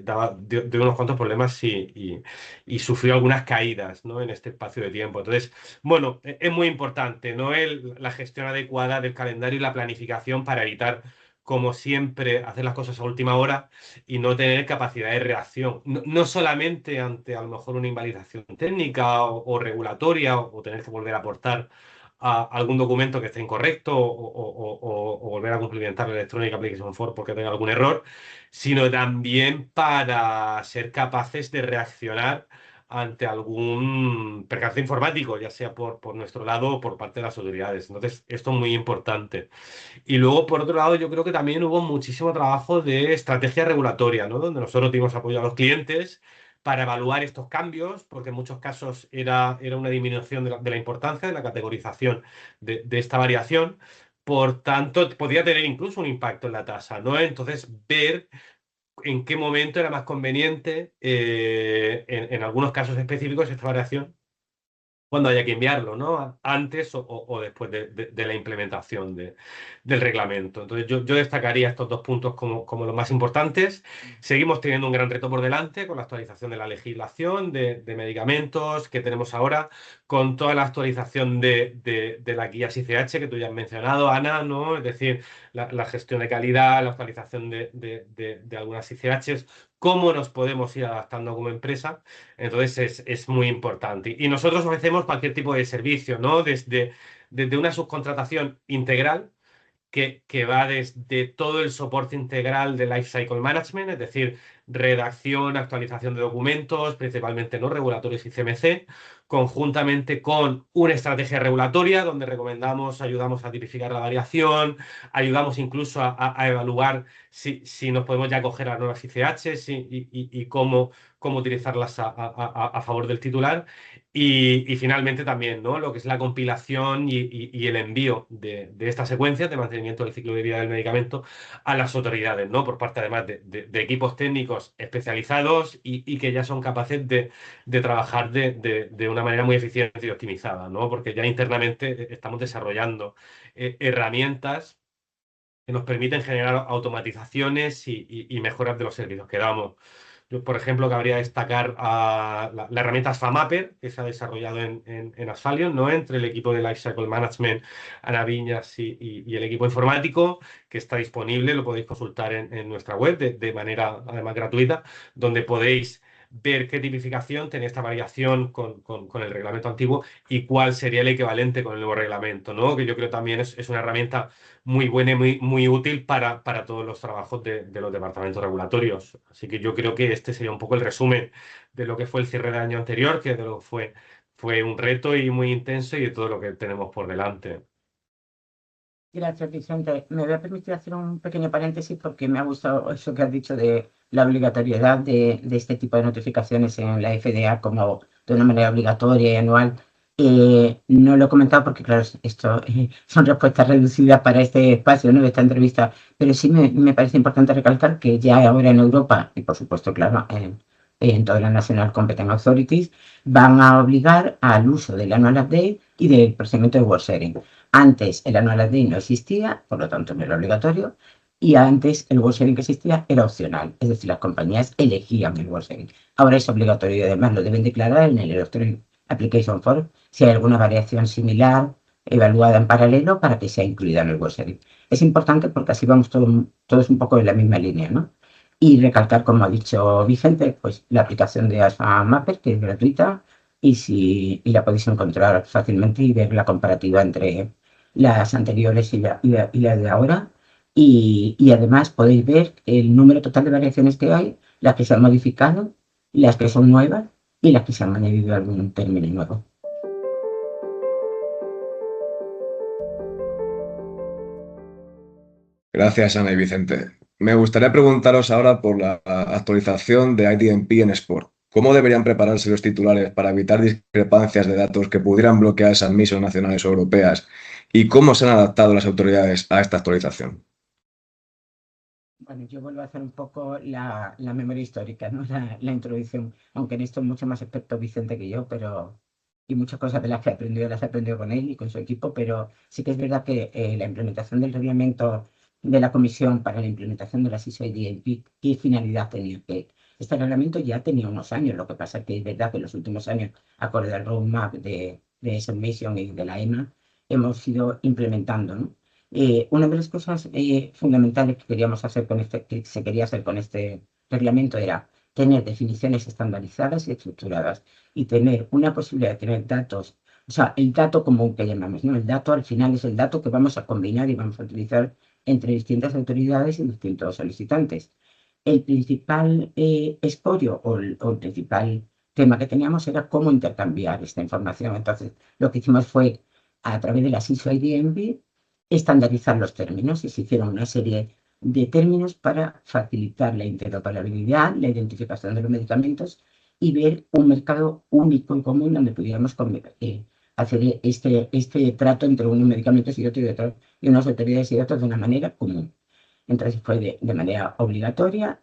daba de unos cuantos problemas y sufrió algunas caídas, ¿no? En este espacio de tiempo. Entonces, bueno, es muy importante, ¿no? La gestión adecuada del calendario y la planificación para evitar, como siempre, hacer las cosas a última hora y no tener capacidad de reacción. No solamente ante a lo mejor una invalidación técnica o regulatoria o tener que volver a aportar algún documento que esté incorrecto o volver a cumplimentar la Electronic Application Form porque tenga algún error, sino también para ser capaces de reaccionar ante algún percance informático, ya sea por nuestro lado o por parte de las autoridades. Entonces, esto es muy importante. Y luego, por otro lado, yo creo que también hubo muchísimo trabajo de estrategia regulatoria, ¿no? Donde nosotros dimos apoyo a los clientes para evaluar estos cambios, porque en muchos casos era una disminución de la importancia de la categorización de esta variación. Por tanto, podía tener incluso un impacto en la tasa, ¿no? Entonces, ver en qué momento era más conveniente, en algunos casos específicos, esta variación cuando haya que enviarlo, ¿no? Antes o después de la implementación del reglamento. Entonces, yo destacaría estos dos puntos como los más importantes. Seguimos teniendo un gran reto por delante con la actualización de la legislación de medicamentos que tenemos ahora, con toda la actualización de las guías ICH que tú ya has mencionado, Ana, ¿no? Es decir, la gestión de calidad, la actualización de algunas ICHs, cómo nos podemos ir adaptando como empresa. Entonces es muy importante. Y nosotros ofrecemos cualquier tipo de servicio, ¿no? Desde una subcontratación integral que va desde todo el soporte integral de Lifecycle Management, es decir, redacción, actualización de documentos, principalmente no regulatorios y CMC, conjuntamente con una estrategia regulatoria donde recomendamos, ayudamos a tipificar la variación, ayudamos incluso a evaluar si nos podemos ya acoger a nuevas ICHs y cómo utilizarlas a favor del titular. Y finalmente también, ¿no? Lo que es la compilación y el envío de estas secuencias de mantenimiento del ciclo de vida del medicamento a las autoridades, ¿no? Por parte además de equipos técnicos especializados y que ya son capaces de trabajar de una manera muy eficiente y optimizada, ¿no? Porque ya internamente estamos desarrollando herramientas que nos permiten generar automatizaciones y mejoras de los servicios que damos. Yo, por ejemplo, cabría destacar la herramienta FAMAPER, que se ha desarrollado en Asphalion, ¿no? Entre el equipo de Lifecycle Management, Ana Viñas y el equipo informático, que está disponible, lo podéis consultar en nuestra web de manera además gratuita, donde podéis ver qué tipificación tiene esta variación con el reglamento antiguo y cuál sería el equivalente con el nuevo reglamento, ¿no? Que yo creo también es una herramienta muy buena y muy útil para todos los trabajos de los departamentos regulatorios. Así que yo creo que este sería un poco el resumen de lo que fue el cierre del año anterior, que de lo que fue un reto y muy intenso y de todo lo que tenemos por delante. Gracias, Vicente. Me voy a permitir hacer un pequeño paréntesis porque me ha gustado eso que has dicho de la obligatoriedad de este tipo de notificaciones en la FDA como de una manera obligatoria y anual. No lo he comentado porque, claro, esto son respuestas reducidas para este espacio, ¿no?, de esta entrevista, pero sí me parece importante recalcar que ya ahora en Europa, y por supuesto, claro, en todas las National Competent Authorities, van a obligar al uso del Annual Update y del procedimiento de Work Sharing. Antes el Annual Update no existía, por lo tanto no era obligatorio, y antes el Work Sharing que existía era opcional, es decir, las compañías elegían el Work Sharing. Ahora es obligatorio y además lo deben declarar en el Electronic Application Form si hay alguna variación similar evaluada en paralelo para que sea incluida en el Work Sharing. Es importante porque así vamos todos un poco en la misma línea, ¿no? Y recalcar, como ha dicho Vicente, pues la aplicación de Alpha Mapper, que es gratuita, y la podéis encontrar fácilmente y ver la comparativa entre las anteriores y la de ahora. Y además podéis ver el número total de variaciones que hay, las que se han modificado, las que son nuevas y las que se han añadido algún término nuevo. Gracias, Ana y Vicente. Me gustaría preguntaros ahora por la actualización de IDMP en Sport. ¿Cómo deberían prepararse los titulares para evitar discrepancias de datos que pudieran bloquear esas misiones nacionales o europeas? ¿Y cómo se han adaptado las autoridades a esta actualización? Bueno, yo vuelvo a hacer un poco la memoria histórica, ¿no? La introducción, aunque en esto es mucho más experto Vicente que yo, y muchas cosas de las que he aprendido las he aprendido con él y con su equipo, pero sí que es verdad que la implementación del reglamento de la Comisión para la implementación de las ISO y DLP, ¿qué finalidad tenía? Que este reglamento ya tenía unos años, lo que pasa es que es verdad que en los últimos años, acorde al roadmap de Submission y de la EMA, hemos ido implementando, ¿no? Una de las cosas fundamentales que queríamos hacer que se quería hacer con este reglamento era tener definiciones estandarizadas y estructuradas y tener una posibilidad de tener datos, o sea, el dato común que llamamos, ¿no? El dato al final es el dato que vamos a combinar y vamos a utilizar entre distintas autoridades y distintos solicitantes. El principal escollo o el principal tema que teníamos era cómo intercambiar esta información. Entonces, lo que hicimos fue, a través de las ISO IDMB, estandarizar los términos y se hicieron una serie de términos para facilitar la interoperabilidad, la identificación de los medicamentos y ver un mercado único y común donde pudiéramos hacer este trato entre unos medicamentos y otros y unas autoridades y otros de una manera común. Entonces fue de manera obligatoria,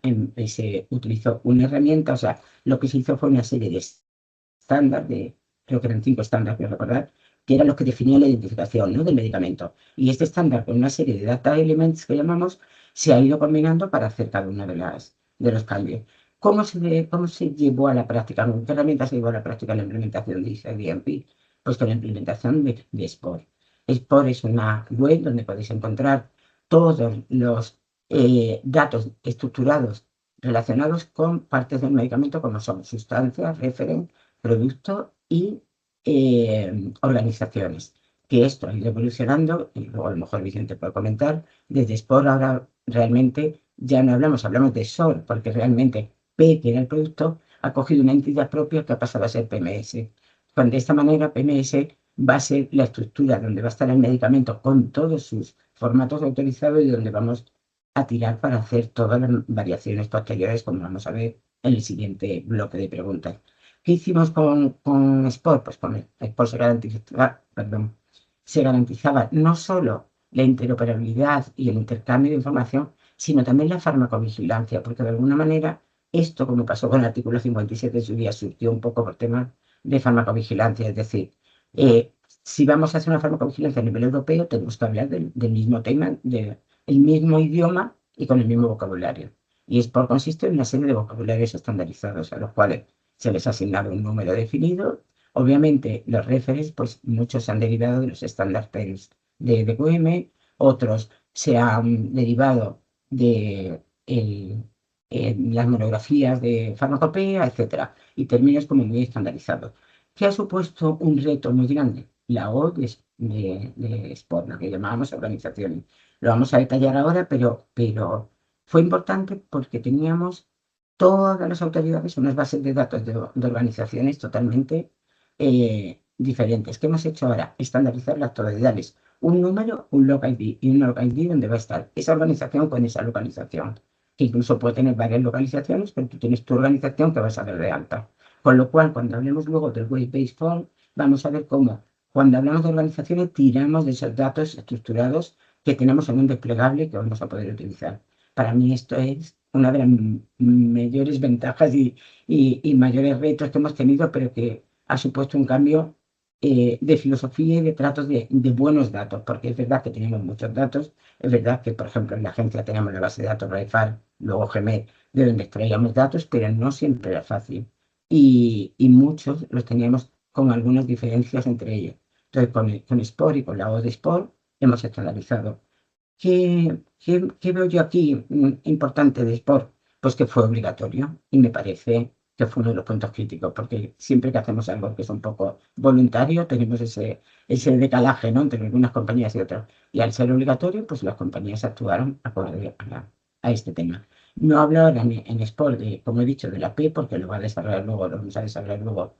se utilizó una herramienta, o sea, lo que se hizo fue una serie de estándares, creo que eran 5 estándares, quiero recordar, que eran los que definían la identificación, ¿no?, del medicamento. Y este estándar, con una serie de data elements que llamamos, se ha ido combinando para hacer cada uno de los cambios. ¿Cómo se llevó a la práctica? ¿Con qué herramientas se llevó a la práctica la implementación de ISO-DMP? Pues con la implementación de Sport. Sport es una web donde podéis encontrar todos los datos estructurados relacionados con partes del medicamento, como son sustancias, referencia, producto y organizaciones. Que esto ha ido evolucionando, y luego a lo mejor Vicente puede comentar, desde Sport ahora realmente ya no hablamos de SOR, porque realmente P, que era el producto, ha cogido una entidad propia que ha pasado a ser PMS. De esta manera, PMS va a ser la estructura donde va a estar el medicamento con todos sus formatos autorizados y donde vamos a tirar para hacer todas las variaciones posteriores, como vamos a ver en el siguiente bloque de preguntas. ¿Qué hicimos con Sport? Pues con Sport se garantizaba no solo la interoperabilidad y el intercambio de información, sino también la farmacovigilancia, porque de alguna manera esto, como pasó con el artículo 57 de su día, surgió un poco por temas de farmacovigilancia, es decir, si vamos a hacer una farmacovigilancia a nivel europeo, tenemos que hablar del mismo tema, del mismo idioma y con el mismo vocabulario. Y Sport consiste en una serie de vocabularios estandarizados a los cuales se les ha asignado un número definido. Obviamente, los referees, pues muchos se han derivado de los estándar terms de DQM, otros se han derivado de las monografías de farmacopea, etcétera, y términos como muy estandarizados. ¿Qué ha supuesto un reto muy grande? La O de Sport, la que llamábamos organizaciones. Lo vamos a detallar ahora, pero fue importante porque teníamos todas las autoridades unas bases de datos de organizaciones totalmente diferentes. ¿Qué hemos hecho ahora? Estandarizar las autoridades. Un número, un log ID y un log ID donde va a estar esa organización con esa localización, que incluso puede tener varias localizaciones, pero tú tienes tu organización que vas a dar de alta. Con lo cual, cuando hablemos luego del Web-Based Form, vamos a ver cómo, cuando hablamos de organizaciones, tiramos de esos datos estructurados que tenemos en un desplegable que vamos a poder utilizar. Para mí esto es una de las mayores ventajas y mayores retos que hemos tenido, pero que ha supuesto un cambio de filosofía y de tratos de buenos datos, porque es verdad que tenemos muchos datos, es verdad que, por ejemplo, en la agencia teníamos la base de datos RAIFAR, luego GME, de donde extraíamos datos, pero no siempre era fácil. Y muchos los teníamos con algunas diferencias entre ellos. Entonces, con Sport y con la O de Sport hemos estandarizado. ¿Qué veo yo aquí importante de Sport? Pues que fue obligatorio y me parece que fue uno de los puntos críticos, porque siempre que hacemos algo que es un poco voluntario, tenemos ese decalaje, ¿no?, entre algunas compañías y otras. Y al ser obligatorio, pues las compañías actuaron acorde a este tema. No hablo ahora en Sport, como he dicho, de la P, porque lo va a desarrollar luego, lo vamos a desarrollar luego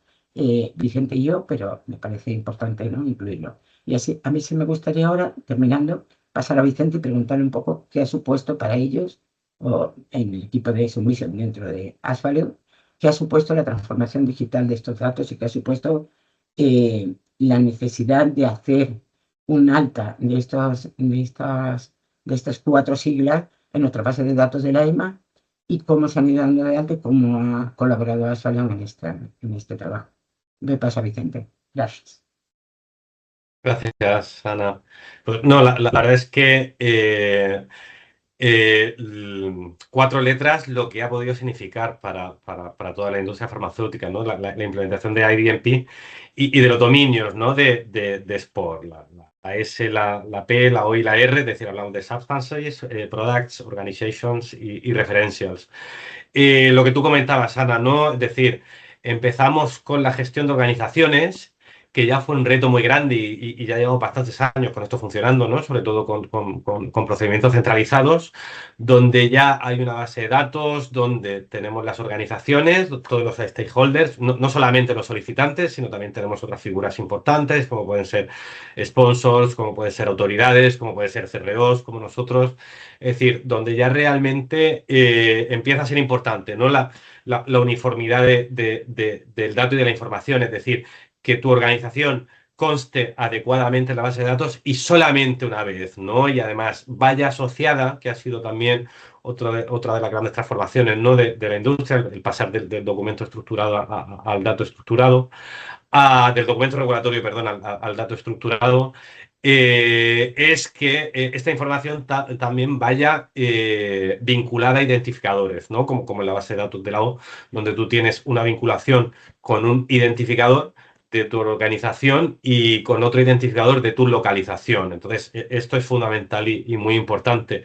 Vicente y yo, pero me parece importante, ¿no?, incluirlo. Y así, a mí sí me gustaría ahora, terminando, pasar a Vicente y preguntarle un poco qué ha supuesto para ellos, o en el equipo de Submission dentro de Asphalt, qué ha supuesto la transformación digital de estos datos y qué ha supuesto la necesidad de hacer un alta de estas 4 siglas en nuestra base de datos de la EMA y cómo se han ido dando de alta y cómo ha colaborado Asphalt en este trabajo. Me pasa, Vicente. Gracias. Gracias, Ana. Pues no, la verdad es que 4 letras lo que ha podido significar para toda la industria farmacéutica, ¿no? La implementación de IDMP y de los dominios, ¿no?, de Sport. La S, la P, la O y la R, es decir, hablamos de Substances, Products, Organizations y Referentials. Lo que tú comentabas, Ana, ¿no? Es decir, empezamos con la gestión de organizaciones, que ya fue un reto muy grande y ya llevamos bastantes años con esto funcionando, ¿no? Sobre todo con procedimientos centralizados, donde ya hay una base de datos, donde tenemos las organizaciones, todos los stakeholders, no solamente los solicitantes, sino también tenemos otras figuras importantes, como pueden ser sponsors, como pueden ser autoridades, como pueden ser CROs, como nosotros. Es decir, donde ya realmente empieza a ser importante, ¿no?, la uniformidad del dato y de la información, es decir, que tu organización conste adecuadamente en la base de datos y solamente una vez, ¿no? Y además vaya asociada, que ha sido también otra de las grandes transformaciones, ¿no?, de la industria, el pasar del documento estructurado al dato estructurado, del documento regulatorio, perdón, al dato estructurado, es que esta información también vaya vinculada a identificadores, ¿no? Como en la base de datos de la O, donde tú tienes una vinculación con un identificador de tu organización y con otro identificador de tu localización. Entonces, esto es fundamental y muy importante.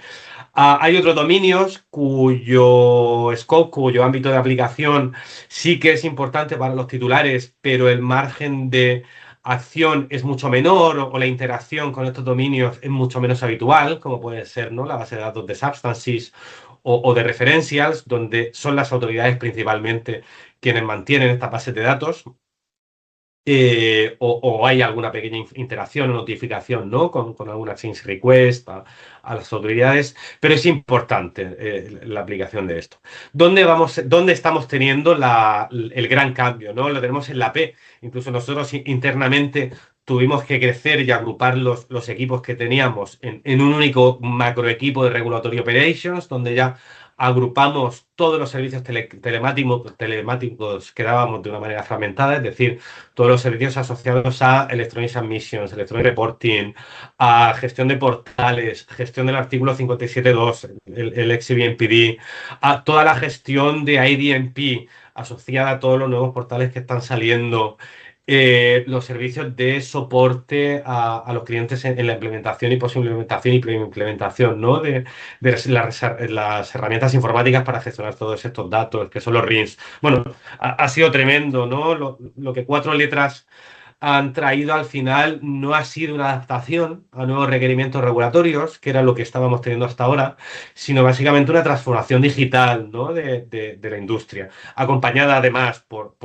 Hay otros dominios cuyo scope, cuyo ámbito de aplicación sí que es importante para los titulares, pero el margen de acción es mucho menor o la interacción con estos dominios es mucho menos habitual, como puede ser, ¿no?, la base de datos de Substances o de Referentials, donde son las autoridades principalmente quienes mantienen estas bases de datos. O hay alguna pequeña interacción o notificación, ¿no?, con alguna change request a las autoridades, pero es importante la aplicación de esto. ¿Dónde estamos teniendo el gran cambio, ¿no? Lo tenemos en la P. Incluso nosotros internamente tuvimos que crecer y agrupar los equipos que teníamos en un único macroequipo de Regulatory Operations, donde ya agrupamos todos los servicios telemáticos que dábamos de una manera fragmentada, es decir, todos los servicios asociados a Electronic Submissions, Electronic Reporting, a gestión de portales, gestión del artículo 57.2, el XBMPD, a toda la gestión de IDMP asociada a todos los nuevos portales que están saliendo, los servicios de soporte a los clientes en la implementación y posimplementación y preimplementación, ¿no?, de las herramientas informáticas para gestionar todos estos datos, que son los RIMS. Bueno, ha sido tremendo, ¿no? Lo que 4 letras han traído al final no ha sido una adaptación a nuevos requerimientos regulatorios, que era lo que estábamos teniendo hasta ahora, sino básicamente una transformación digital, ¿no?, de la industria, acompañada además por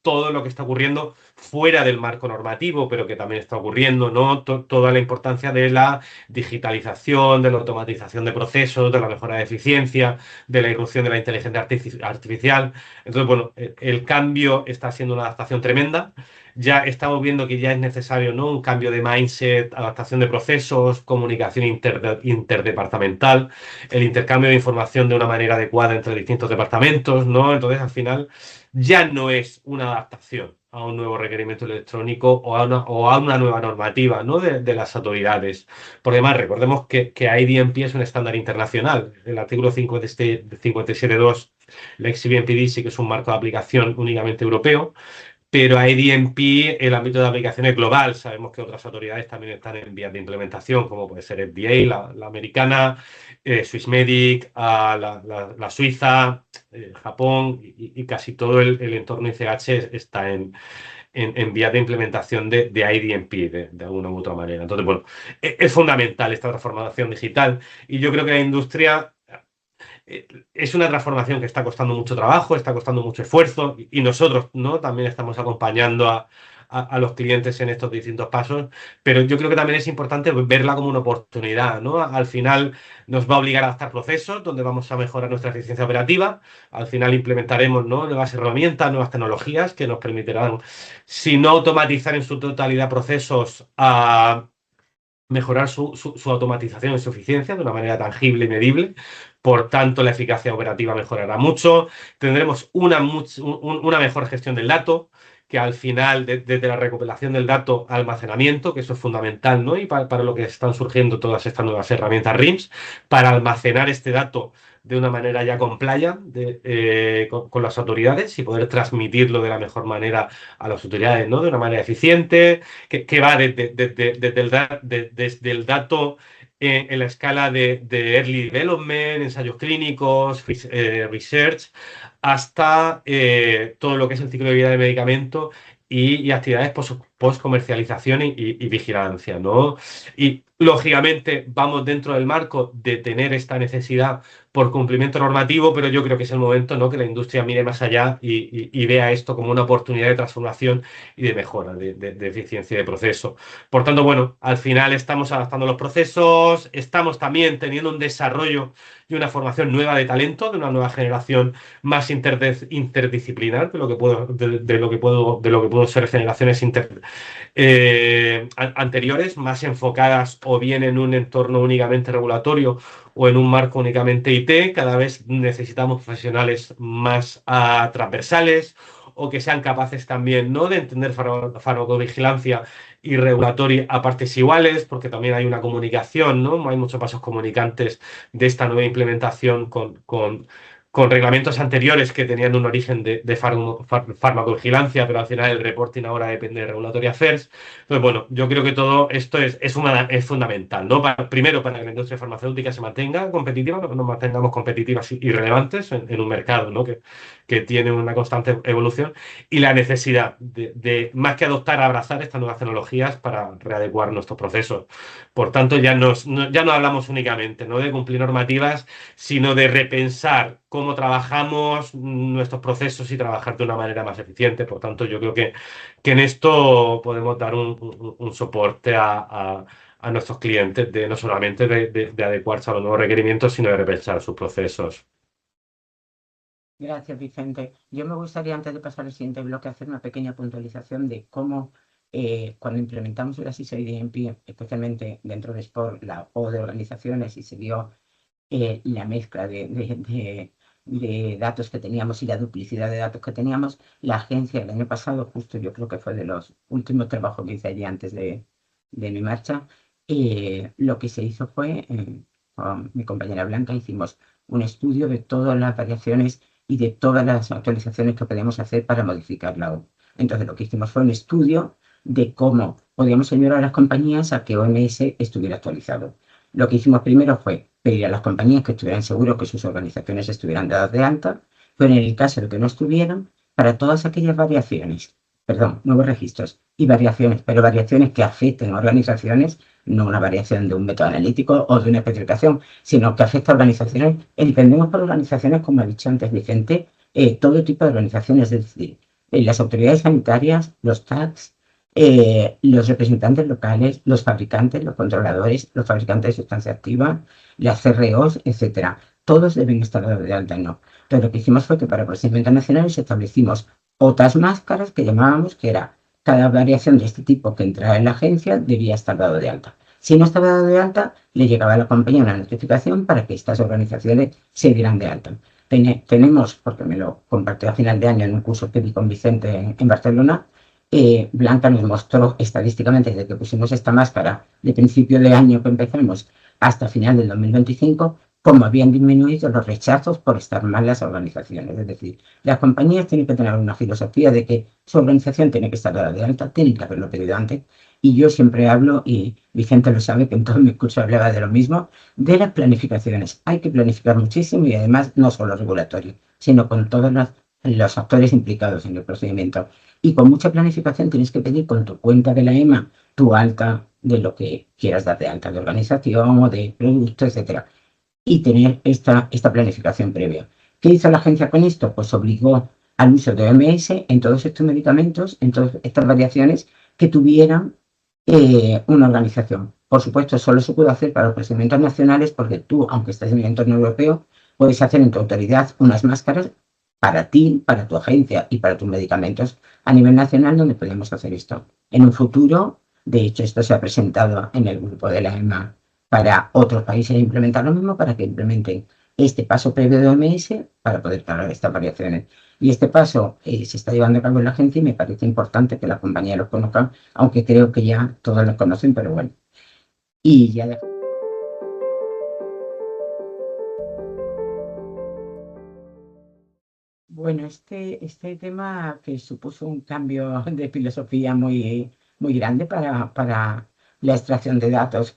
todo lo que está ocurriendo fuera del marco normativo, pero que también está ocurriendo, ¿no? Toda la importancia de la digitalización, de la automatización de procesos, de la mejora de eficiencia, de la irrupción de la inteligencia artificial. Entonces, bueno, el cambio está siendo una adaptación tremenda. ya estamos viendo que ya es necesario, ¿no?, un cambio de mindset, adaptación de procesos, comunicación interdepartamental, el intercambio de información de una manera adecuada entre distintos departamentos, ¿no? Entonces, al final, ya no es una adaptación a un nuevo requerimiento electrónico o a una nueva normativa, ¿no?, de las autoridades. Por demás, recordemos que IDMP es un estándar internacional. El artículo 57.2, la XBMPD, sí que es un marco de aplicación únicamente europeo, pero IDMP, el ámbito de aplicación es global. Sabemos que otras autoridades también están en vías de implementación, como puede ser FDA, la americana, Swissmedic, la suiza, Japón, y casi todo el entorno ICH está en vías de implementación de IDMP de alguna u otra manera. Entonces, bueno, es fundamental esta transformación digital, y yo creo que la industria es una transformación que está costando mucho trabajo, está costando mucho esfuerzo, y nosotros, ¿no?, también estamos acompañando a los clientes en estos distintos pasos, pero yo creo que también es importante verla como una oportunidad, ¿no? Al final nos va a obligar a adaptar procesos donde vamos a mejorar nuestra eficiencia operativa. Al final implementaremos, ¿no?, nuevas herramientas, nuevas tecnologías que nos permitirán, si no automatizar en su totalidad procesos, a mejorar su automatización y su eficiencia de una manera tangible y medible. Por tanto, la eficacia operativa mejorará mucho. Tendremos una mejor gestión del dato, que al final, desde la recopilación del dato, almacenamiento, que eso es fundamental, ¿no? Y para lo que están surgiendo todas estas nuevas herramientas RIMS, para almacenar este dato de una manera ya compliant con las autoridades, y poder transmitirlo de la mejor manera a las autoridades, ¿no?, de una manera eficiente, que va desde el dato en la escala de early development, ensayos clínicos, research, hasta todo lo que es el ciclo de vida del medicamento y actividades post-comercialización y vigilancia, ¿no? Y, lógicamente, vamos dentro del marco de tener esta necesidad por cumplimiento normativo, pero yo creo que es el momento, ¿no?, que la industria mire más allá y vea esto como una oportunidad de transformación y de mejora de eficiencia de proceso. Por tanto, bueno, al final estamos adaptando los procesos, estamos también teniendo un desarrollo y una formación nueva de talento, de una nueva generación más interdisciplinar de lo que pudo ser generaciones anteriores, más enfocadas o bien en un entorno únicamente regulatorio o en un marco únicamente IT. Cada vez necesitamos profesionales más transversales, o que sean capaces también, ¿no?, de entender farmacovigilancia y regulatoria a partes iguales, porque también hay una comunicación, ¿no? Hay muchos pasos comunicantes de esta nueva implementación con reglamentos anteriores que tenían un origen de farmacovigilancia, pero al final el reporting ahora depende de Regulatory Affairs. Entonces, bueno, yo creo que todo esto es fundamental, ¿no? Primero, para que la industria farmacéutica se mantenga competitiva, nos mantengamos competitivas y relevantes en un mercado, ¿no?, que tiene una constante evolución, y la necesidad de más que adoptar, abrazar estas nuevas tecnologías para readecuar nuestros procesos. Por tanto, ya no hablamos únicamente, ¿no?, de cumplir normativas, sino de repensar cómo trabajamos nuestros procesos y trabajar de una manera más eficiente. Por tanto, yo creo que en esto podemos dar un soporte a nuestros clientes, no solamente de adecuarse a los nuevos requerimientos, sino de repensar sus procesos. Gracias, Vicente. Yo me gustaría, antes de pasar al siguiente bloque, hacer una pequeña puntualización de cómo, cuando implementamos las ISO IDMP, especialmente dentro de SPOR, la O de organizaciones, y se dio la mezcla de datos que teníamos y la duplicidad de datos que teníamos, la agencia el año pasado, justo yo creo que fue de los últimos trabajos que hice allí antes de mi marcha, lo que se hizo fue, con mi compañera Blanca, hicimos un estudio de todas las variaciones y de todas las actualizaciones que podíamos hacer para modificar la O. Entonces, lo que hicimos fue un estudio de cómo podíamos ayudar a las compañías a que OMS estuviera actualizado. Lo que hicimos primero fue pedir a las compañías que estuvieran seguros que sus organizaciones estuvieran dadas de alta, pero en el caso de que no estuvieran, para todas aquellas nuevos registros y variaciones, pero variaciones que afecten a organizaciones, no una variación de un método analítico o de una especificación, sino que afecta a organizaciones. Entendemos por organizaciones, como ha dicho antes Vicente, todo tipo de organizaciones, es decir, las autoridades sanitarias, los TACs, los representantes locales, los fabricantes, los controladores, los fabricantes de sustancia activa, las CROs, etcétera. Todos deben estar dados de alta, ¿no? Entonces, lo que hicimos fue que para procedimientos nacionales establecimos otras máscaras que llamábamos, que era cada variación de este tipo que entraba en la agencia debía estar dado de alta. Si no estaba dado de alta, le llegaba a la compañía una notificación para que estas organizaciones se dieran de alta. Tenemos, porque me lo compartió a final de año en un curso que di con Vicente en Barcelona, Blanca nos mostró estadísticamente desde que pusimos esta máscara de principio de año que empezamos hasta final del 2025, cómo habían disminuido los rechazos por estar mal las organizaciones. Es decir, las compañías tienen que tener una filosofía de que su organización tiene que estar dada de alta, tienen que haberlo pedido antes. Y yo siempre hablo, y Vicente lo sabe, que en todo mi curso hablaba de lo mismo, de las planificaciones. Hay que planificar muchísimo y además no solo regulatorio, sino con todos los actores implicados en el procedimiento. Y con mucha planificación tienes que pedir con tu cuenta de la EMA tu alta de lo que quieras dar de alta de organización o de producto, etcétera, y tener esta planificación previa. ¿Qué hizo la agencia con esto? Pues obligó al uso de OMS en todos estos medicamentos, en todas estas variaciones que tuvieran una organización. Por supuesto, solo se puede hacer para los procedimientos nacionales porque tú, aunque estés en el entorno europeo, puedes hacer en tu autoridad unas máscaras para ti, para tu agencia y para tus medicamentos a nivel nacional donde podemos hacer esto. En un futuro, de hecho, esto se ha presentado en el grupo de la EMA para otros países implementar lo mismo, para que implementen este paso previo de OMS para poder traer estas variaciones. Y este paso se está llevando a cabo en la agencia y me parece importante que la compañía lo conozcan, aunque creo que ya todos lo conocen, pero bueno. Y ya Bueno, este tema que supuso un cambio de filosofía muy grande para la extracción de datos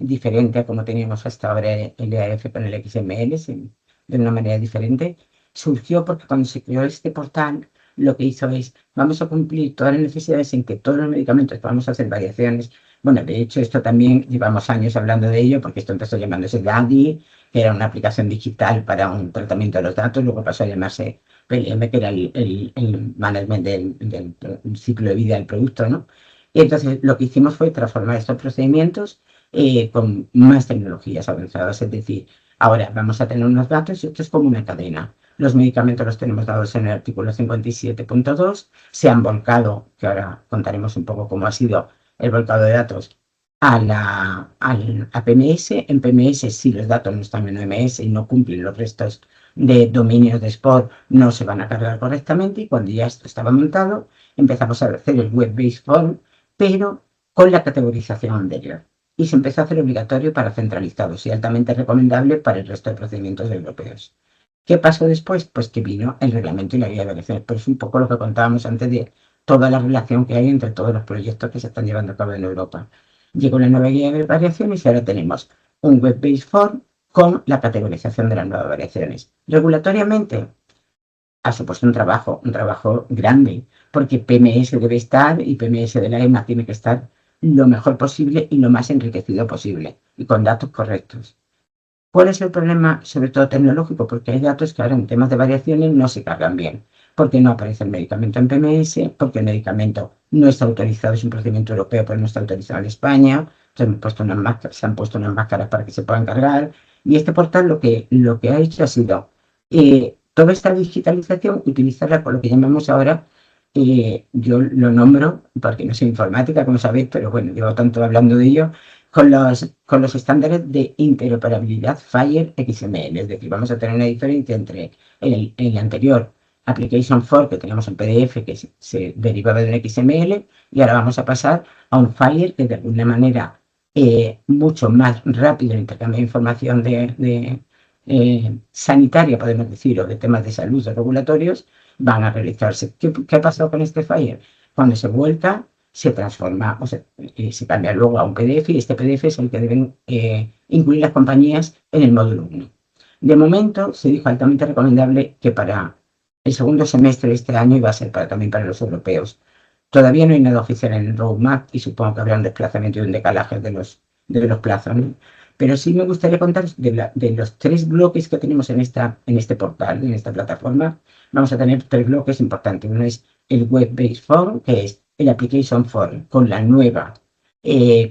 diferente a como teníamos hasta ahora el EAF con el XML, de una manera diferente, surgió porque cuando se creó este portal, lo que hizo es, vamos a cumplir todas las necesidades en que todos los medicamentos vamos a hacer variaciones. Bueno, de hecho, esto también llevamos años hablando de ello, porque esto empezó llamándose DADI, que era una aplicación digital para un tratamiento de los datos, luego pasó a llamarse PLM, que era el management del ciclo de vida del producto, ¿no? Y entonces lo que hicimos fue transformar estos procedimientos con más tecnologías avanzadas, es decir, ahora vamos a tener unos datos y esto es como una cadena. Los medicamentos los tenemos dados en el artículo 57.2, se han volcado, que ahora contaremos un poco cómo ha sido el volcado de datos a PMS. En PMS, si los datos no están en OMS y no cumplen los restos de dominios de SPOR, no se van a cargar correctamente, y cuando ya esto estaba montado, empezamos a hacer el web-based form, pero con la categorización anterior. Y se empezó a hacer obligatorio para centralizados y altamente recomendable para el resto de procedimientos europeos. ¿Qué pasó después? Pues que vino el reglamento y la guía de variaciones. Pero es un poco lo que contábamos antes de toda la relación que hay entre todos los proyectos que se están llevando a cabo en Europa. Llegó la nueva guía de variaciones y ahora tenemos un web-based form con la categorización de las nuevas variaciones. Regulatoriamente ha supuesto un trabajo grande, porque PMS debe estar y PMS de la EMA tiene que estar lo mejor posible y lo más enriquecido posible y con datos correctos. ¿Cuál es el problema, sobre todo tecnológico? Porque hay datos que ahora en temas de variaciones no se cargan bien, porque no aparece el medicamento en PMS, porque el medicamento no está autorizado, es un procedimiento europeo, pero no está autorizado en España. Entonces se han puesto unas máscaras para que se puedan cargar. Y este portal lo que ha hecho ha sido toda esta digitalización, utilizarla por lo que llamamos ahora, yo lo nombro, porque no soy informática, como sabéis, pero bueno, llevo tanto hablando de ello, con los estándares de interoperabilidad FHIR XML. Es decir, vamos a tener una diferencia entre el anterior Application for, que teníamos en PDF, que se derivaba de un XML, y ahora vamos a pasar a un FHIR que de alguna manera mucho más rápido el intercambio de información sanitaria, podemos decir, o de temas de salud o regulatorios, van a realizarse. ¿Qué ha pasado con este FHIR? Cuando se vuelca, se transforma, o sea, se cambia luego a un PDF, y este PDF es el que deben incluir las compañías en el módulo 1. De momento, se dijo altamente recomendable que para el segundo semestre de este año iba a ser también para los europeos. Todavía no hay nada oficial en el roadmap y supongo que habrá un desplazamiento y un decalaje de los plazos, ¿no? Pero sí me gustaría contar de los 3 bloques que tenemos en este portal, en esta plataforma. Vamos a tener 3 bloques importantes. Uno es el Web-Based Form, que es el Application Form con la nueva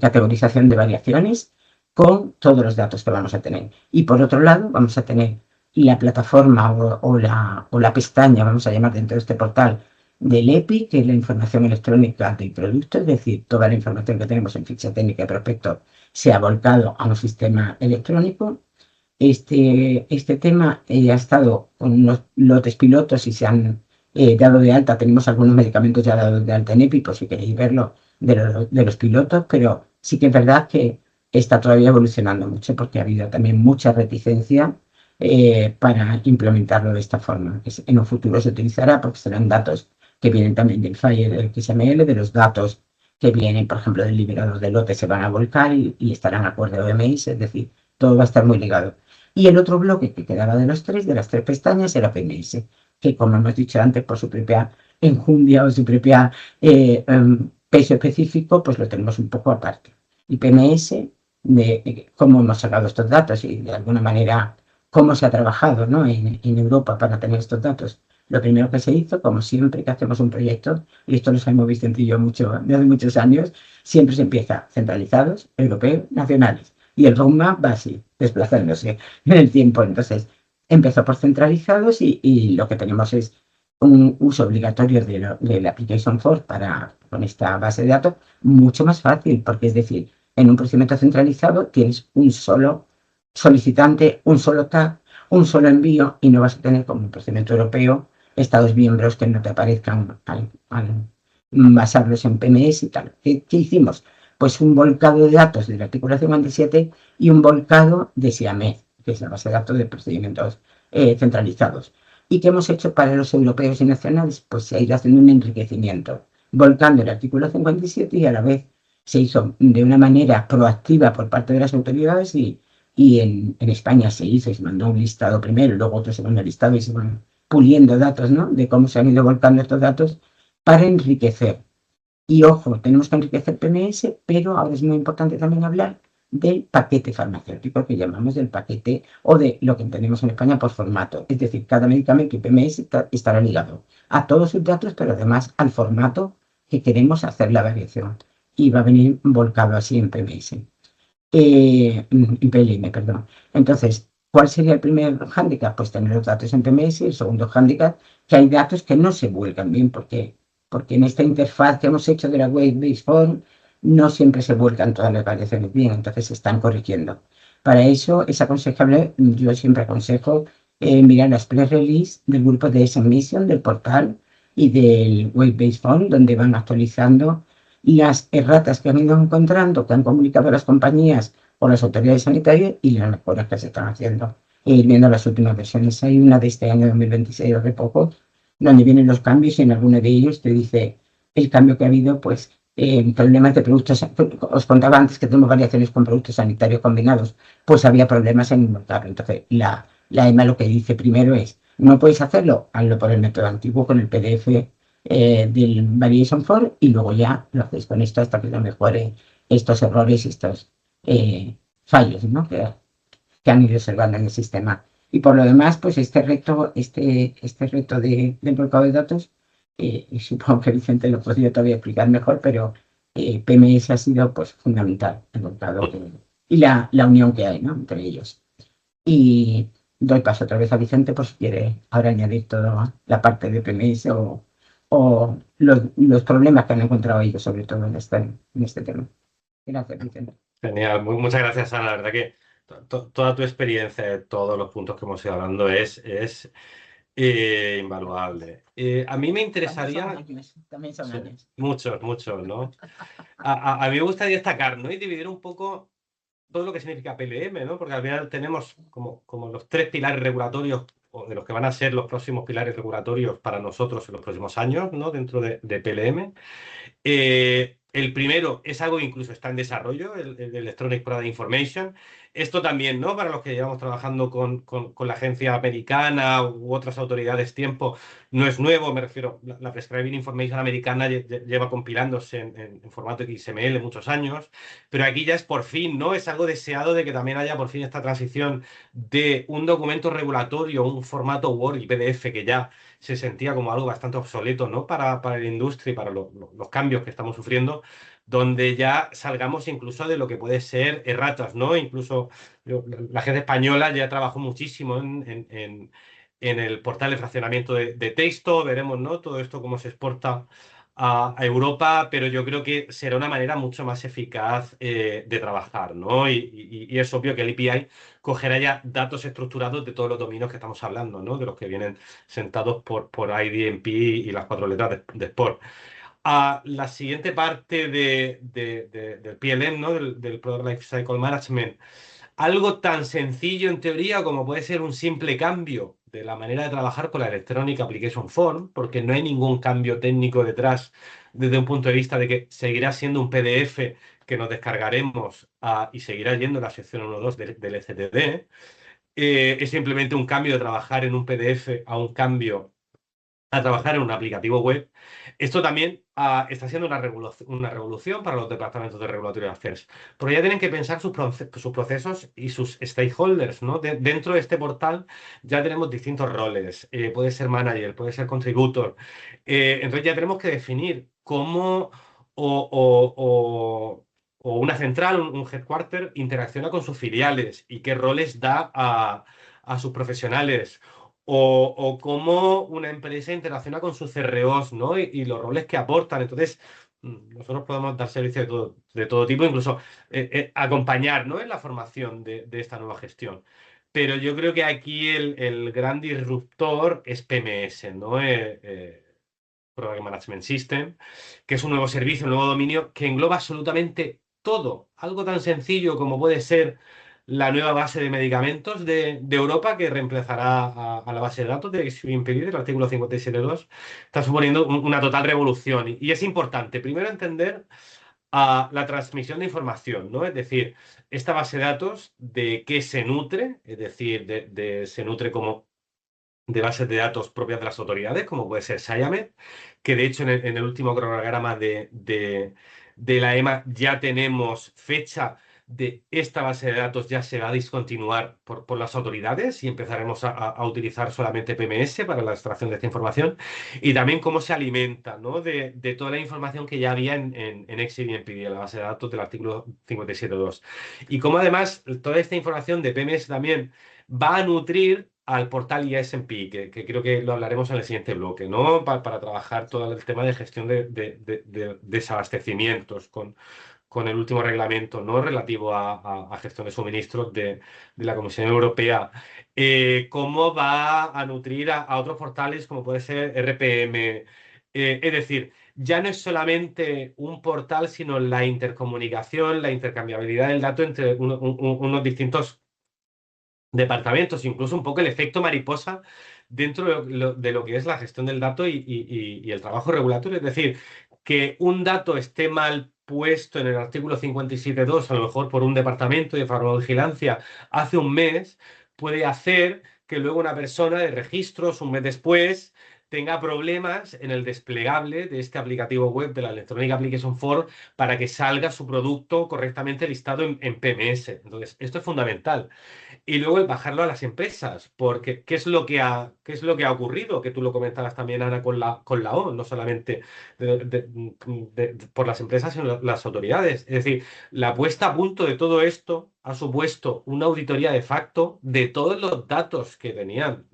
categorización de variaciones, con todos los datos que vamos a tener. Y por otro lado, vamos a tener la plataforma o la pestaña, vamos a llamar dentro de este portal, del EPI, que es la información electrónica del producto, es decir, toda la información que tenemos en ficha técnica y prospecto se ha volcado a un sistema electrónico. Este tema ha estado con unos lotes pilotos y se han dado de alta. Tenemos algunos medicamentos ya dados de alta en EPI, por si queréis verlo, de los pilotos, pero sí que es verdad que está todavía evolucionando mucho porque ha habido también mucha reticencia para implementarlo de esta forma. En un futuro se utilizará porque serán datos que vienen también del FHIR, del XML, de los datos que vienen, por ejemplo, del liberador de lotes se van a volcar y estarán acorde a OMS, es decir, todo va a estar muy ligado. Y el otro bloque que quedaba de las tres pestañas, era PMS, que como hemos dicho antes, por su propia enjundia o su propia peso específico, pues lo tenemos un poco aparte. Y PMS, de cómo hemos sacado estos datos y de alguna manera cómo se ha trabajado, ¿no?, en Europa para tener estos datos. Lo primero que se hizo, como siempre que hacemos un proyecto, y esto lo sabemos Vicente y yo desde muchos años, siempre se empieza centralizados, europeos, nacionales. Y el roadmap va así, desplazándose en el tiempo. Entonces, empezó por centralizados y lo que tenemos es un uso obligatorio de la Application Force con esta base de datos mucho más fácil, porque es decir, en un procedimiento centralizado tienes un solo solicitante, un solo tag, un solo envío y no vas a tener como un procedimiento europeo estados miembros que no te aparezcan al basarlos en PMS y tal. ¿Qué hicimos? Pues un volcado de datos del artículo 57 y un volcado de SIAMED, que es la base de datos de procedimientos centralizados. ¿Y qué hemos hecho para los europeos y nacionales? Pues se ha ido haciendo un enriquecimiento, volcando el artículo 57 y a la vez se hizo de una manera proactiva por parte de las autoridades y en España se hizo y se mandó un listado primero, luego otro segundo listado y se van puliendo datos, ¿no?, de cómo se han ido volcando estos datos para enriquecer. Y ojo, tenemos que enriquecer PMS, pero ahora es muy importante también hablar del paquete farmacéutico que llamamos del paquete o de lo que entendemos en España por formato. Es decir, cada medicamento y PMS estará ligado a todos sus datos, pero además al formato que queremos hacer la variación. Y va a venir volcado así en PMS. En PLM, perdón. Entonces, ¿cuál sería el primer hándicap? Pues tener los datos en PMS. Y el segundo hándicap, que hay datos que no se vuelcan bien porque en esta interfaz que hemos hecho de la Web-Based Form no siempre se vuelcan todas las variaciones bien, entonces se están corrigiendo. Para eso es aconsejable, yo siempre aconsejo mirar las pre-release del grupo de Submission, del portal y del Web-Based Form, donde van actualizando las erratas que han ido encontrando, que han comunicado a las compañías o las autoridades sanitarias y las mejoras que se están haciendo. Viendo las últimas versiones, hay una de este año 2026 de poco, donde vienen los cambios y en alguno de ellos te dice el cambio que ha habido, pues problemas de productos. Os contaba antes que tenemos variaciones con productos sanitarios combinados, pues había problemas en invertirlo. Entonces, la EMA lo que dice primero es, no podéis hacerlo, hazlo por el método antiguo con el PDF del Variation For y luego ya lo hacéis con esto hasta que lo mejore estos errores y estos fallos, ¿no?, que han ido observando en el sistema. Y por lo demás, pues este reto del volcado de datos, y supongo que Vicente lo podría todavía explicar mejor, pero PMS ha sido pues fundamental, el volcado y la unión que hay, ¿no?, entre ellos. Y doy paso otra vez a Vicente por si quiere ahora añadir toda la parte de PMS o los problemas que han encontrado ellos, sobre todo en este tema. Gracias, Vicente. Genial, muchas gracias, Ana. La verdad que toda tu experiencia, todos los puntos que hemos ido hablando es invaluable. A mí me interesaría... También son años. Muchos, ¿no? A mí me gustaría destacar, ¿no?, y dividir un poco todo lo que significa PLM, ¿no? Porque al final tenemos como los tres pilares regulatorios, o de los que van a ser los próximos pilares regulatorios para nosotros en los próximos años, ¿no?, dentro de PLM. El primero es algo que incluso está en desarrollo, el Electronic Product Information. Esto también, ¿no?, para los que llevamos trabajando con la agencia americana u otras autoridades tiempo, no es nuevo, me refiero, la Prescribing Information americana lleva compilándose en formato XML muchos años, pero aquí ya es por fin, ¿no?, es algo deseado de que también haya por fin esta transición de un documento regulatorio, un formato Word y PDF que ya se sentía como algo bastante obsoleto, ¿no?, para la industria y para los cambios que estamos sufriendo, donde ya salgamos incluso de lo que puede ser erratas, ¿no? Incluso la agencia española ya trabajó muchísimo en en el portal de fraccionamiento de texto, veremos, ¿no? Todo esto cómo se exporta a Europa, pero yo creo que será una manera mucho más eficaz de trabajar, ¿no? Y es obvio que el API cogerá ya datos estructurados de todos los dominios que estamos hablando, ¿no? De los que vienen sentados por IDMP y las 4 letras de Sport. A la siguiente parte del PLM, ¿no? Del Product Lifecycle Management, algo tan sencillo en teoría como puede ser un simple cambio de la manera de trabajar con la Electronic Application Form, porque no hay ningún cambio técnico detrás desde un punto de vista de que seguirá siendo un PDF que nos descargaremos y seguirá yendo a la sección 1.2 del STD. Es simplemente un cambio de trabajar en un PDF a trabajar en un aplicativo web. Esto también está siendo una revolución para los departamentos de Regulatory Affairs, porque ya tienen que pensar sus procesos y sus stakeholders, ¿no? Dentro de este portal ya tenemos distintos roles. Puede ser manager, puede ser contributor. Entonces ya tenemos que definir cómo o una central, un headquarter, interacciona con sus filiales y qué roles da a sus profesionales o cómo una empresa interacciona con sus CROs, ¿no? Y los roles que aportan. Entonces, nosotros podemos dar servicios de todo tipo, incluso acompañar, ¿no? En la formación de esta nueva gestión. Pero yo creo que aquí el gran disruptor es PMS, ¿no? Product Management System, que es un nuevo servicio, un nuevo dominio que engloba absolutamente todo. Algo tan sencillo como puede ser la nueva base de medicamentos de Europa que reemplazará a la base de datos de IMPD, el artículo 57.2, está suponiendo una total revolución. Y es importante, primero, entender la transmisión de información, ¿no? Es decir, esta base de datos, ¿de qué se nutre? Es decir, se nutre como de bases de datos propias de las autoridades, como puede ser SciAMed, que de hecho en el último cronograma de la EMA ya tenemos fecha de esta base de datos, ya se va a discontinuar por las autoridades y empezaremos a utilizar solamente PMS para la extracción de esta información, y también cómo se alimenta, ¿no? de toda la información que ya había en Exit y en la base de datos del artículo 57.2. Y cómo además toda esta información de PMS también va a nutrir al portal ISMP, que creo que lo hablaremos en el siguiente bloque, ¿no? Para trabajar todo el tema de gestión de desabastecimientos con el último reglamento, ¿no? Relativo a gestión de suministros de la Comisión Europea. Cómo va a nutrir a otros portales como puede ser RPM. Es decir, ya no es solamente un portal, sino la intercomunicación, la intercambiabilidad del dato entre unos distintos departamentos, incluso un poco el efecto mariposa dentro de lo que es la gestión del dato y el trabajo regulatorio. Es decir, que un dato esté mal puesto en el artículo 57.2, a lo mejor por un departamento de farmacovigilancia hace un mes, puede hacer que luego una persona de registros un mes después tenga problemas en el desplegable de este aplicativo web de la Electronic Application Form para que salga su producto correctamente listado en PMS. Entonces, esto es fundamental. Y luego el bajarlo a las empresas, porque qué es lo que ha ocurrido? Que tú lo comentabas también, Ana, con la O, no solamente por las empresas, sino las autoridades. Es decir, la puesta a punto de todo esto ha supuesto una auditoría de facto de todos los datos que tenían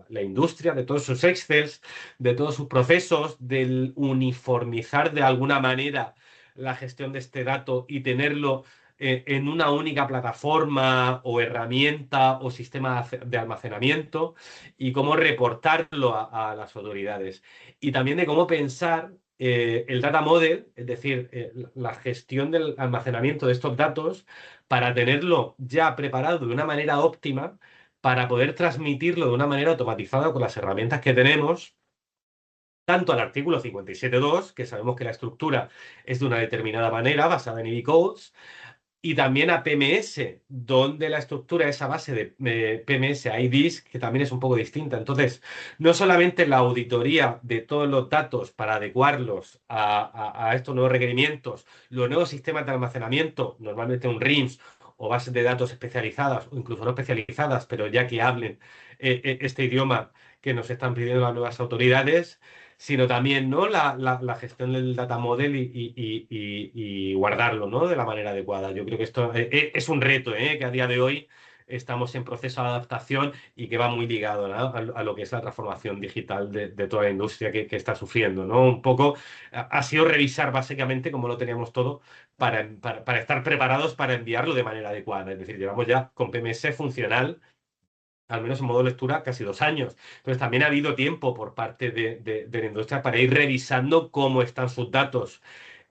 la industria, de todos sus Excels, de todos sus procesos, del uniformizar de alguna manera la gestión de este dato y tenerlo en una única plataforma o herramienta o sistema de almacenamiento, y cómo reportarlo a las autoridades. Y también de cómo pensar el data model, es decir, la gestión del almacenamiento de estos datos para tenerlo ya preparado de una manera óptima para poder transmitirlo de una manera automatizada con las herramientas que tenemos, tanto al artículo 57.2, que sabemos que la estructura es de una determinada manera, basada en EB codes, y también a PMS, donde la estructura es a base de PMS IDs, que también es un poco distinta. Entonces, no solamente la auditoría de todos los datos para adecuarlos a estos nuevos requerimientos, los nuevos sistemas de almacenamiento, normalmente un RIMS o bases de datos especializadas o incluso no especializadas, pero ya que hablen este idioma que nos están pidiendo las nuevas autoridades, sino también, ¿no? la gestión del data model y guardarlo, ¿no? De la manera adecuada. Yo creo que esto es un reto, que a día de hoy estamos en proceso de adaptación y que va muy ligado, ¿no?, a lo que es la transformación digital de toda la industria que está sufriendo, ¿no? Un poco ha sido revisar básicamente cómo lo teníamos todo para estar preparados para enviarlo de manera adecuada. Es decir, llevamos ya con PMS funcional, al menos en modo lectura, casi 2 años. Entonces, también ha habido tiempo por parte de la industria para ir revisando cómo están sus datos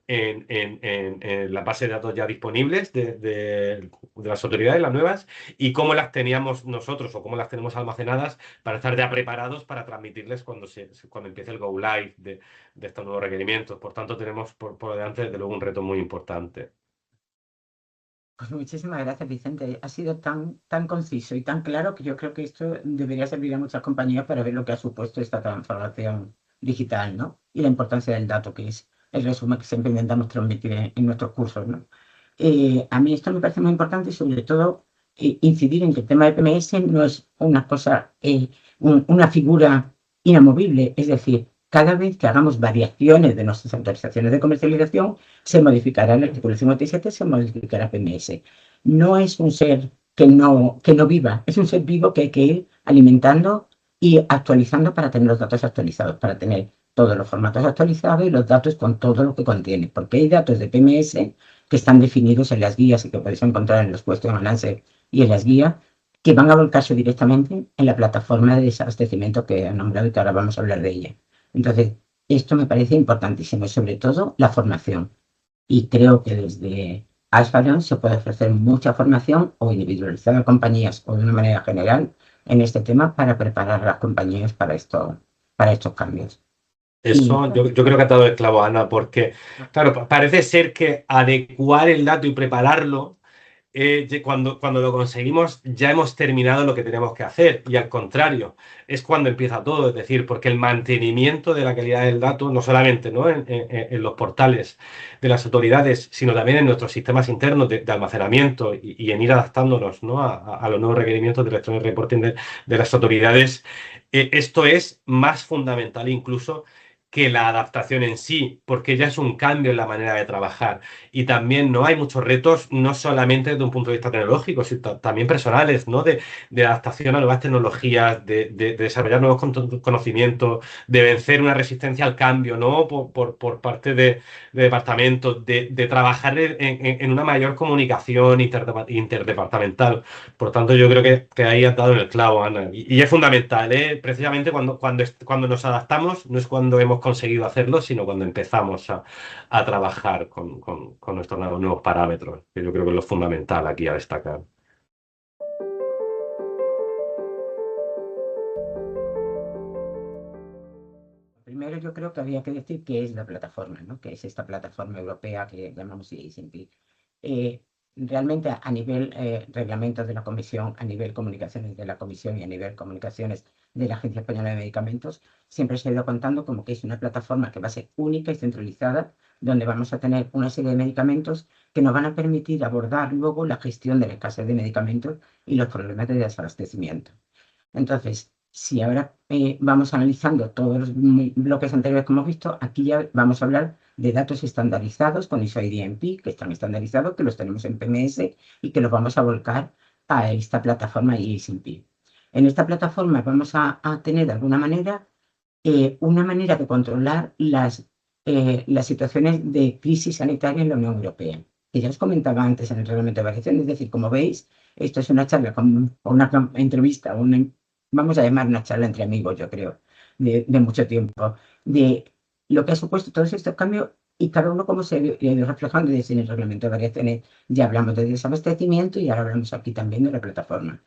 en la base de datos ya disponibles de las autoridades, las nuevas, y cómo las teníamos nosotros o cómo las tenemos almacenadas para estar ya preparados para transmitirles cuando empiece el go live de estos nuevos requerimientos. Por tanto, tenemos por delante, desde luego, un reto muy importante. Pues muchísimas gracias, Vicente. Ha sido tan conciso y tan claro que yo creo que esto debería servir a muchas compañías para ver lo que ha supuesto esta transformación digital, ¿no? Y la importancia del dato, que es el resumen que siempre intentamos transmitir en nuestros cursos, ¿no? A mí esto me parece muy importante y sobre todo incidir en que el tema de PMS no es una cosa, una figura inamovible, es decir, cada vez que hagamos variaciones de nuestras autorizaciones de comercialización, se modificará el artículo 57, se modificará PMS. No es un ser que no viva, es un ser vivo que hay que ir alimentando y actualizando para tener los datos actualizados, para tener todos los formatos actualizados y los datos con todo lo que contiene, porque hay datos de PMS que están definidos en las guías y que podéis encontrar en los puestos de balance y en las guías, que van a volcarse directamente en la plataforma de desabastecimiento que he nombrado y que ahora vamos a hablar de ella. Entonces, esto me parece importantísimo y sobre todo la formación. Y creo que desde Asfalon se puede ofrecer mucha formación o individualizar a compañías o de una manera general en este tema para preparar a las compañías para estos cambios. Eso yo creo que ha dado el clavo, Ana, porque, claro, parece ser que adecuar el dato y prepararlo, cuando lo conseguimos ya hemos terminado lo que tenemos que hacer, y al contrario, es cuando empieza todo, es decir, porque el mantenimiento de la calidad del dato, no solamente, ¿no?, en los portales de las autoridades, sino también en nuestros sistemas internos de almacenamiento y en ir adaptándonos, ¿no?, a los nuevos requerimientos de electronic reporting de las autoridades, esto es más fundamental incluso que la adaptación en sí, porque ya es un cambio en la manera de trabajar. Y también no hay muchos retos, no solamente desde un punto de vista tecnológico, sino también personales, ¿no?, de adaptación a nuevas tecnologías, de desarrollar nuevos conocimientos, de vencer una resistencia al cambio, ¿no?, por parte de departamentos, de trabajar en una mayor comunicación interdepartamental. Por tanto, yo creo que ahí has dado en el clavo, Ana. Y es fundamental, ¿eh? Precisamente cuando nos adaptamos, no es cuando hemos conseguido hacerlo, sino cuando empezamos a trabajar con nuestros nuevos parámetros, que yo creo que es lo fundamental aquí a destacar. Primero yo creo que había que decir qué es la plataforma, ¿no?, que es esta plataforma europea que llamamos ISMP. Realmente a nivel reglamentos de la Comisión, a nivel comunicaciones de la Comisión y a nivel comunicaciones de la Agencia Española de Medicamentos, siempre se ha ido contando como que es una plataforma que va a ser única y centralizada, donde vamos a tener una serie de medicamentos que nos van a permitir abordar luego la gestión de la escasez de medicamentos y los problemas de desabastecimiento. Entonces, si ahora vamos analizando todos los bloques anteriores que hemos visto, aquí ya vamos a hablar de datos estandarizados con ISO IDMP, que están estandarizados, que los tenemos en PMS y que los vamos a volcar a esta plataforma ISMP. En esta plataforma vamos a tener de alguna manera una manera de controlar las situaciones de crisis sanitaria en la Unión Europea, que ya os comentaba antes en el reglamento de variación. Es decir, como veis, esto es una charla, una entrevista, vamos a llamar una charla entre amigos, yo creo, de mucho tiempo, de lo que ha supuesto todos estos cambios y cada uno cómo se ha ido reflejando. Desde el reglamento de variaciones ya hablamos de desabastecimiento y ahora hablamos aquí también de la plataforma.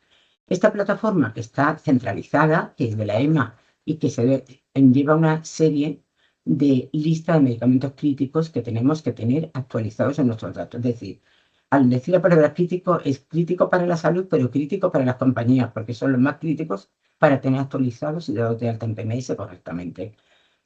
Esta plataforma que está centralizada, que es de la EMA y que lleva una serie de lista de medicamentos críticos que tenemos que tener actualizados en nuestros datos. Es decir, al decir la palabra crítico, es crítico para la salud, pero crítico para las compañías, porque son los más críticos para tener actualizados y dados de alta en PMS correctamente.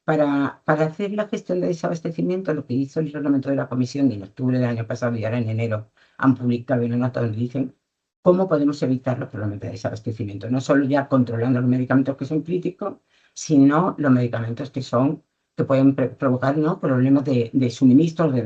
Para hacer la gestión de desabastecimiento, lo que hizo el reglamento de la Comisión en octubre del año pasado y ahora en enero han publicado una nota donde dicen cómo podemos evitar los problemas de desabastecimiento, no solo ya controlando los medicamentos que son críticos, sino los medicamentos que pueden provocar, ¿no?, problemas de suministro, de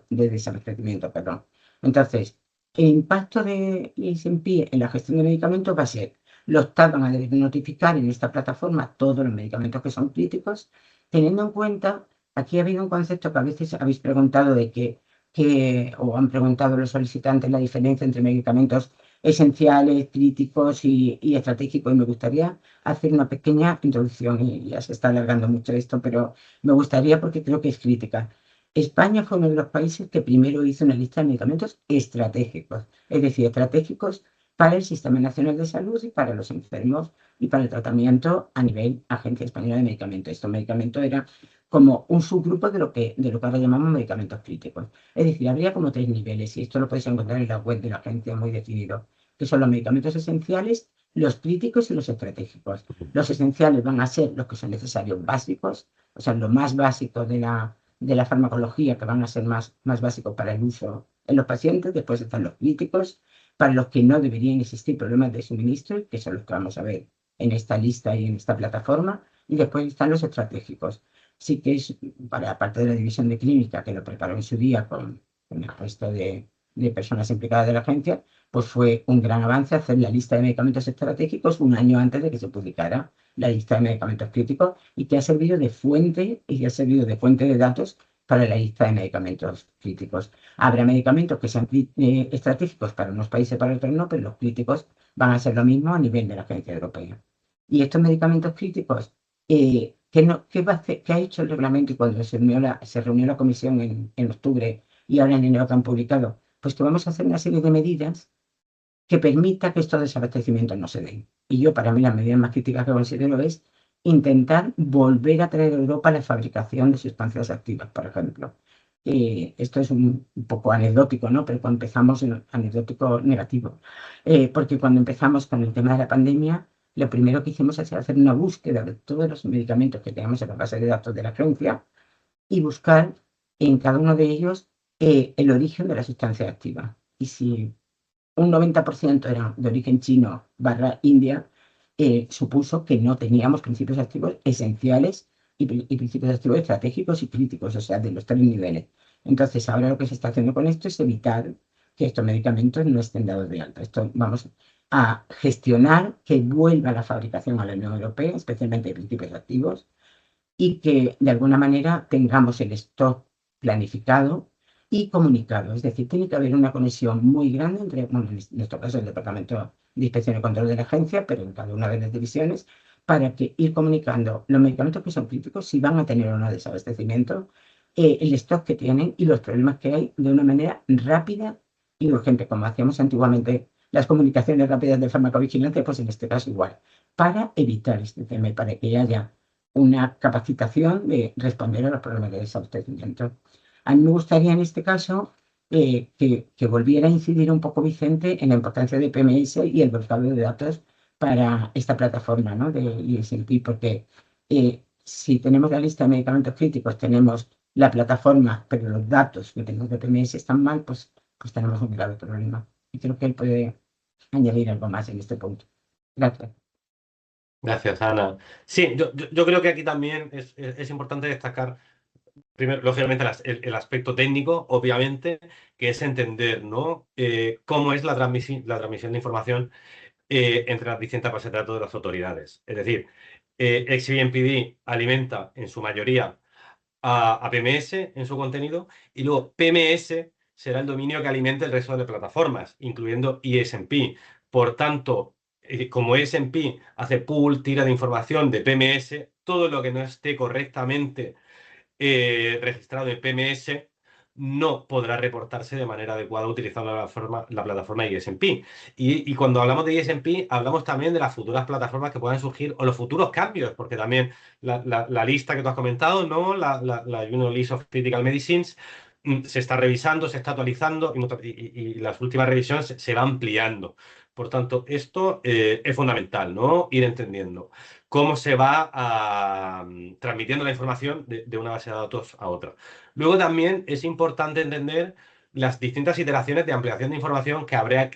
desabastecimiento, perdón. Entonces, el impacto de ISMP en la gestión de medicamentos va a ser, los TAC van a deber notificar en esta plataforma todos los medicamentos que son críticos, teniendo en cuenta, aquí ha habido un concepto que a veces habéis preguntado de o han preguntado los solicitantes la diferencia entre medicamentos esenciales, críticos y estratégicos, y me gustaría hacer una pequeña introducción, y ya se está alargando mucho esto, pero me gustaría porque creo que es crítica. España fue uno de los países que primero hizo una lista de medicamentos estratégicos, es decir, estratégicos para el Sistema Nacional de Salud y para los enfermos y para el tratamiento a nivel Agencia Española de Medicamentos. Estos medicamentos eran como un subgrupo de lo que ahora llamamos medicamentos críticos. Es decir, habría como 3 niveles, y esto lo podéis encontrar en la web de la agencia muy definido, que son los medicamentos esenciales, los críticos y los estratégicos. Los esenciales van a ser los que son necesarios básicos, o sea, lo más básico de la farmacología, que van a ser más básicos para el uso en los pacientes. Después están los críticos, para los que no deberían existir problemas de suministro, que son los que vamos a ver en esta lista y en esta plataforma. Y después están los estratégicos. Sí que es, para parte de la división de clínica, que lo preparó en su día con el resto de personas implicadas de la agencia, pues fue un gran avance hacer la lista de medicamentos estratégicos un año antes de que se publicara la lista de medicamentos críticos, y que ha servido de fuente de datos para la lista de medicamentos críticos. Habrá medicamentos que sean estratégicos para unos países y para otros no, pero los críticos van a ser lo mismo a nivel de la Agencia Europea. Y estos medicamentos críticos, ¿qué ha hecho el reglamento? Y cuando se reunió la comisión en octubre y ahora en enero que han publicado, pues que vamos a hacer una serie de medidas que permita que estos desabastecimientos no se den. Y yo, para mí, las medidas más críticas que considero es intentar volver a traer a Europa la fabricación de sustancias activas, por ejemplo. Esto es un poco anecdótico, ¿no? Pero cuando empezamos, anecdótico negativo, porque cuando empezamos con el tema de la pandemia, lo primero que hicimos es hacer una búsqueda de todos los medicamentos que teníamos en la base de datos de la agencia y buscar en cada uno de ellos el origen de la sustancia activa. Y si un 90% eran de origen chino / India, supuso que no teníamos principios activos esenciales y principios activos estratégicos y críticos, o sea, de los 3 niveles. Entonces, ahora lo que se está haciendo con esto es evitar que estos medicamentos no estén dados de alta. Esto vamos a gestionar que vuelva la fabricación a la Unión Europea, especialmente de principios activos, y que de alguna manera tengamos el stock planificado y comunicado. Es decir, tiene que haber una conexión muy grande entre, bueno, en nuestro caso, el Departamento de Inspección y Control de la agencia, pero en cada una de las divisiones, para que ir comunicando los medicamentos que son críticos, si van a tener o no desabastecimiento, el stock que tienen y los problemas que hay, de una manera rápida y urgente, como hacíamos antiguamente las comunicaciones rápidas de farmacovigilancia, pues en este caso igual, para evitar este tema y para que haya una capacitación de responder a los problemas de desabastecimiento. A mí me gustaría en este caso que volviera a incidir un poco, Vicente, en la importancia de PMS y el volcado de datos para esta plataforma, ¿no?, de ISMP, porque si tenemos la lista de medicamentos críticos, tenemos la plataforma, pero los datos que tenemos de PMS están mal, pues tenemos un grave problema. Y creo que él puede añadir algo más en este punto. Gracias. Gracias, Ana. Sí, yo creo que aquí también es importante destacar, primero, lógicamente, el aspecto técnico, obviamente, que es entender, ¿no?, cómo es la transmisión de información entre las distintas bases de datos de las autoridades. Es decir, XBMPD alimenta en su mayoría a PMS en su contenido, y luego PMS será el dominio que alimente el resto de plataformas, incluyendo ISMP. Por tanto, como ISMP hace pool, tira de información de PMS, todo lo que no esté correctamente registrado en PMS no podrá reportarse de manera adecuada utilizando la plataforma ISMP. Y cuando hablamos de ISMP, hablamos también de las futuras plataformas que puedan surgir o los futuros cambios, porque también la lista que tú has comentado, ¿no?, la Union List of Critical Medicines, se está revisando, se está actualizando, y las últimas revisiones se va ampliando. Por tanto, esto es fundamental, ¿no?, ir entendiendo cómo se va transmitiendo la información de una base de datos a otra. Luego también es importante entender las distintas iteraciones de ampliación de información que habrá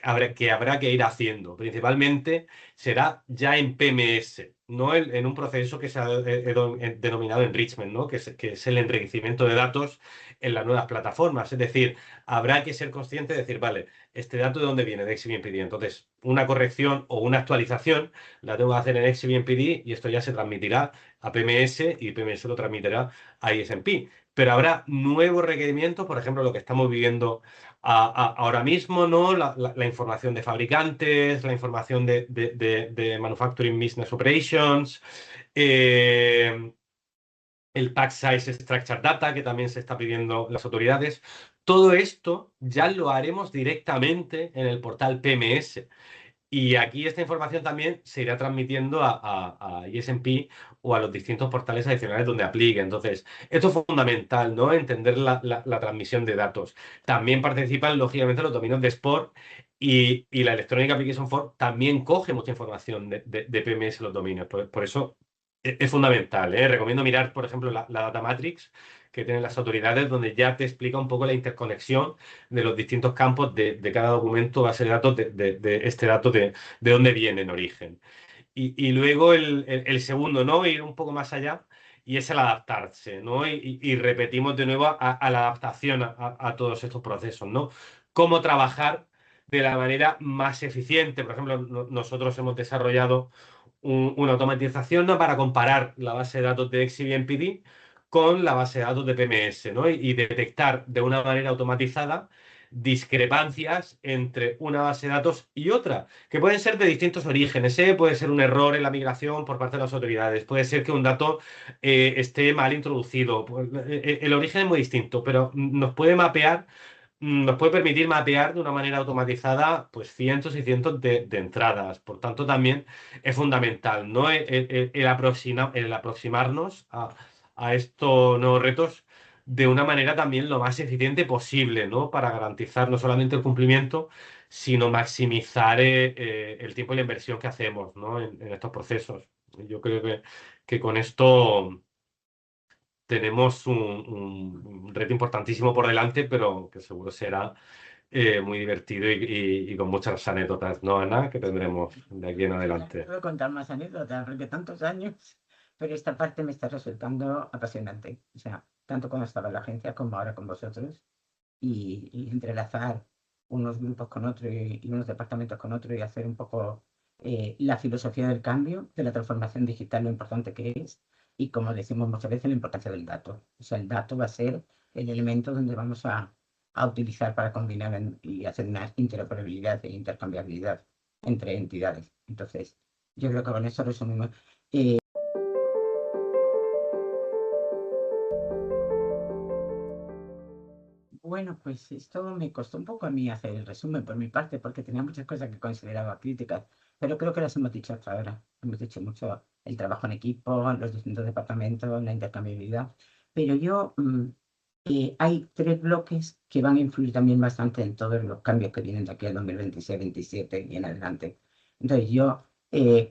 que ir haciendo. Principalmente será ya en PMS, no en un proceso que se ha denominado enrichment, ¿no? Que es el enriquecimiento de datos en las nuevas plataformas. Es decir, habrá que ser consciente de decir, vale, ¿este dato de dónde viene? De XBMPD. Entonces, una corrección o una actualización la tengo que hacer en XBMPD y esto ya se transmitirá a PMS y PMS lo transmitirá a ISMP. Pero habrá nuevos requerimientos, por ejemplo, lo que estamos viviendo ahora mismo, ¿no? La información de fabricantes, la información de Manufacturing Business Operations, el Pack Size Structure Data, que también se está pidiendo las autoridades. Todo esto ya lo haremos directamente en el portal PMS. Y aquí esta información también se irá transmitiendo a ISMP o a los distintos portales adicionales donde aplique. Entonces, esto es fundamental, ¿no? Entender la transmisión de datos. También participan, lógicamente, los dominios de Sport y la Electronic Application Form también coge mucha información de PMS en los dominios. Por eso es fundamental, ¿eh? Recomiendo mirar, por ejemplo, la Data Matrix que tienen las autoridades, donde ya te explica un poco la interconexión de los distintos campos de cada documento, base de datos, de este dato, de dónde viene en origen. Y luego el segundo, ¿no? Ir un poco más allá, y es el adaptarse, ¿no? Y repetimos de nuevo a la adaptación a todos estos procesos, ¿no? Cómo trabajar de la manera más eficiente. Por ejemplo, nosotros hemos desarrollado una automatización, ¿no? Para comparar la base de datos de XBMPD con la base de datos de PMS, ¿no? Y detectar de una manera automatizada discrepancias entre una base de datos y otra, que pueden ser de distintos orígenes, ¿eh? Puede ser un error en la migración por parte de las autoridades, puede ser que un dato esté mal introducido. El origen es muy distinto, pero nos puede permitir mapear de una manera automatizada pues cientos y cientos de entradas. Por tanto, también es fundamental, ¿no? El aproximarnos a estos nuevos retos de una manera también lo más eficiente posible, ¿no? Para garantizar no solamente el cumplimiento, sino maximizar el tiempo y la inversión que hacemos, ¿no? En estos procesos. Yo creo que con esto tenemos un reto importantísimo por delante, pero que seguro será muy divertido y con muchas anécdotas, ¿no, Ana? Que tendremos de aquí en adelante. Puedo contar más anécdotas, porque tantos años, pero esta parte me está resultando apasionante. O sea, tanto cuando estaba en la agencia como ahora con vosotros, y entrelazar unos grupos con otros y unos departamentos con otros y hacer un poco la filosofía del cambio, de la transformación digital, lo importante que es, y como decimos muchas veces, la importancia del dato. O sea, el dato va a ser el elemento donde vamos a utilizar para combinar y hacer una interoperabilidad e intercambiabilidad entre entidades. Entonces, yo creo que con eso resumimos. Bueno, pues esto me costó un poco a mí hacer el resumen por mi parte, porque tenía muchas cosas que consideraba críticas, pero creo que las hemos dicho hasta ahora. Hemos dicho mucho el trabajo en equipo, los distintos departamentos, la intercambiabilidad. Pero hay tres bloques que van a influir también bastante en todos los cambios que vienen de aquí al 2026-27 y en adelante. Entonces, yo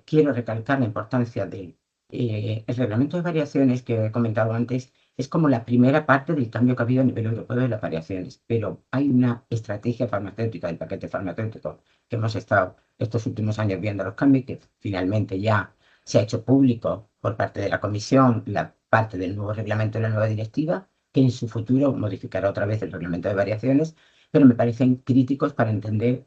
quiero recalcar la importancia del el reglamento de variaciones que he comentado antes. Es como la primera parte del cambio que ha habido a nivel europeo de las variaciones, pero hay una estrategia farmacéutica del paquete farmacéutico que hemos estado estos últimos años viendo los cambios, que finalmente ya se ha hecho público por parte de la Comisión, la parte del nuevo reglamento de la nueva directiva, que en su futuro modificará otra vez el reglamento de variaciones, pero me parecen críticos para entender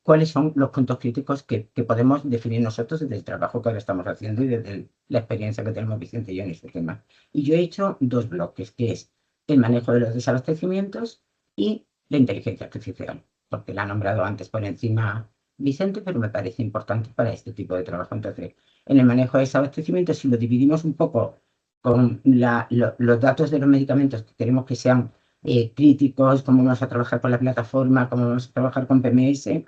cuáles son los puntos críticos que podemos definir nosotros desde el trabajo que ahora estamos haciendo y desde la experiencia que tenemos Vicente y yo en este tema. Y yo he hecho dos bloques, que es el manejo de los desabastecimientos y la inteligencia artificial, porque la ha nombrado antes por encima Vicente, pero me parece importante para este tipo de trabajo. Entonces, en el manejo de desabastecimientos, si lo dividimos un poco con los datos de los medicamentos que queremos que sean críticos, cómo vamos a trabajar con la plataforma, cómo vamos a trabajar con PMS,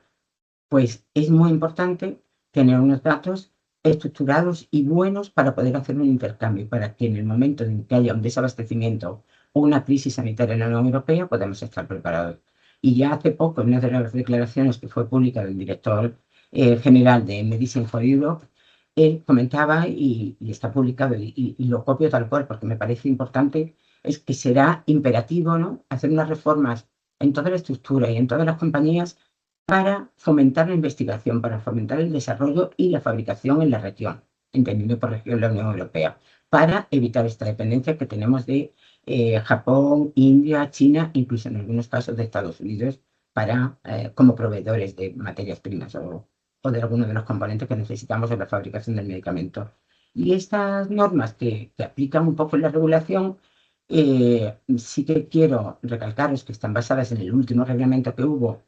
pues es muy importante tener unos datos estructurados y buenos para poder hacer un intercambio, para que en el momento en que haya un desabastecimiento o una crisis sanitaria en la Unión Europea podamos estar preparados. Y ya hace poco, en una de las declaraciones que fue pública del director general de Medicine for Europe, él comentaba, y está publicado, y lo copio tal cual porque me parece importante, es que será imperativo, ¿no?, hacer unas reformas en toda la estructura y en todas las compañías para fomentar la investigación, para fomentar el desarrollo y la fabricación en la región, entendiendo por región la Unión Europea, para evitar esta dependencia que tenemos de Japón, India, China, incluso en algunos casos de Estados Unidos, como proveedores de materias primas o de algunos de los componentes que necesitamos en la fabricación del medicamento. Y estas normas que aplican un poco en la regulación, sí que quiero recalcaros que están basadas en el último reglamento que hubo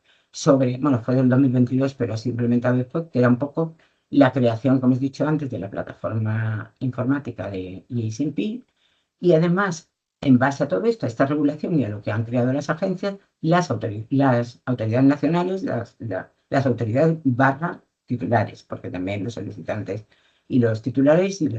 bueno, fue del 2022, pero ha sido implementado después, que era un poco la creación, como os he dicho antes, de la plataforma informática de EASMP. Y además, en base a todo esto, a esta regulación y a lo que han creado las agencias, las autoridades nacionales, las autoridades barra titulares, porque también los solicitantes y los titulares y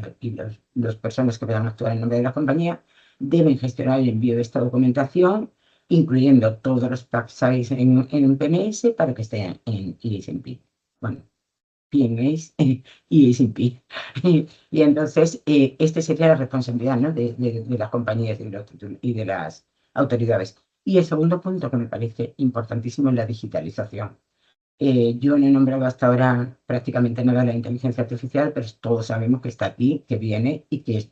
las personas que puedan actuar en nombre de la compañía deben gestionar el envío de esta documentación, incluyendo todos los pack size en PMS para que estén en EASMP. Bueno, PMS y EASMP. Y entonces, esta sería la responsabilidad, ¿no?, de las compañías y de las autoridades. Y el segundo punto que me parece importantísimo es la digitalización. Yo no he nombrado hasta ahora prácticamente nada de la inteligencia artificial, pero todos sabemos que está aquí, que viene y que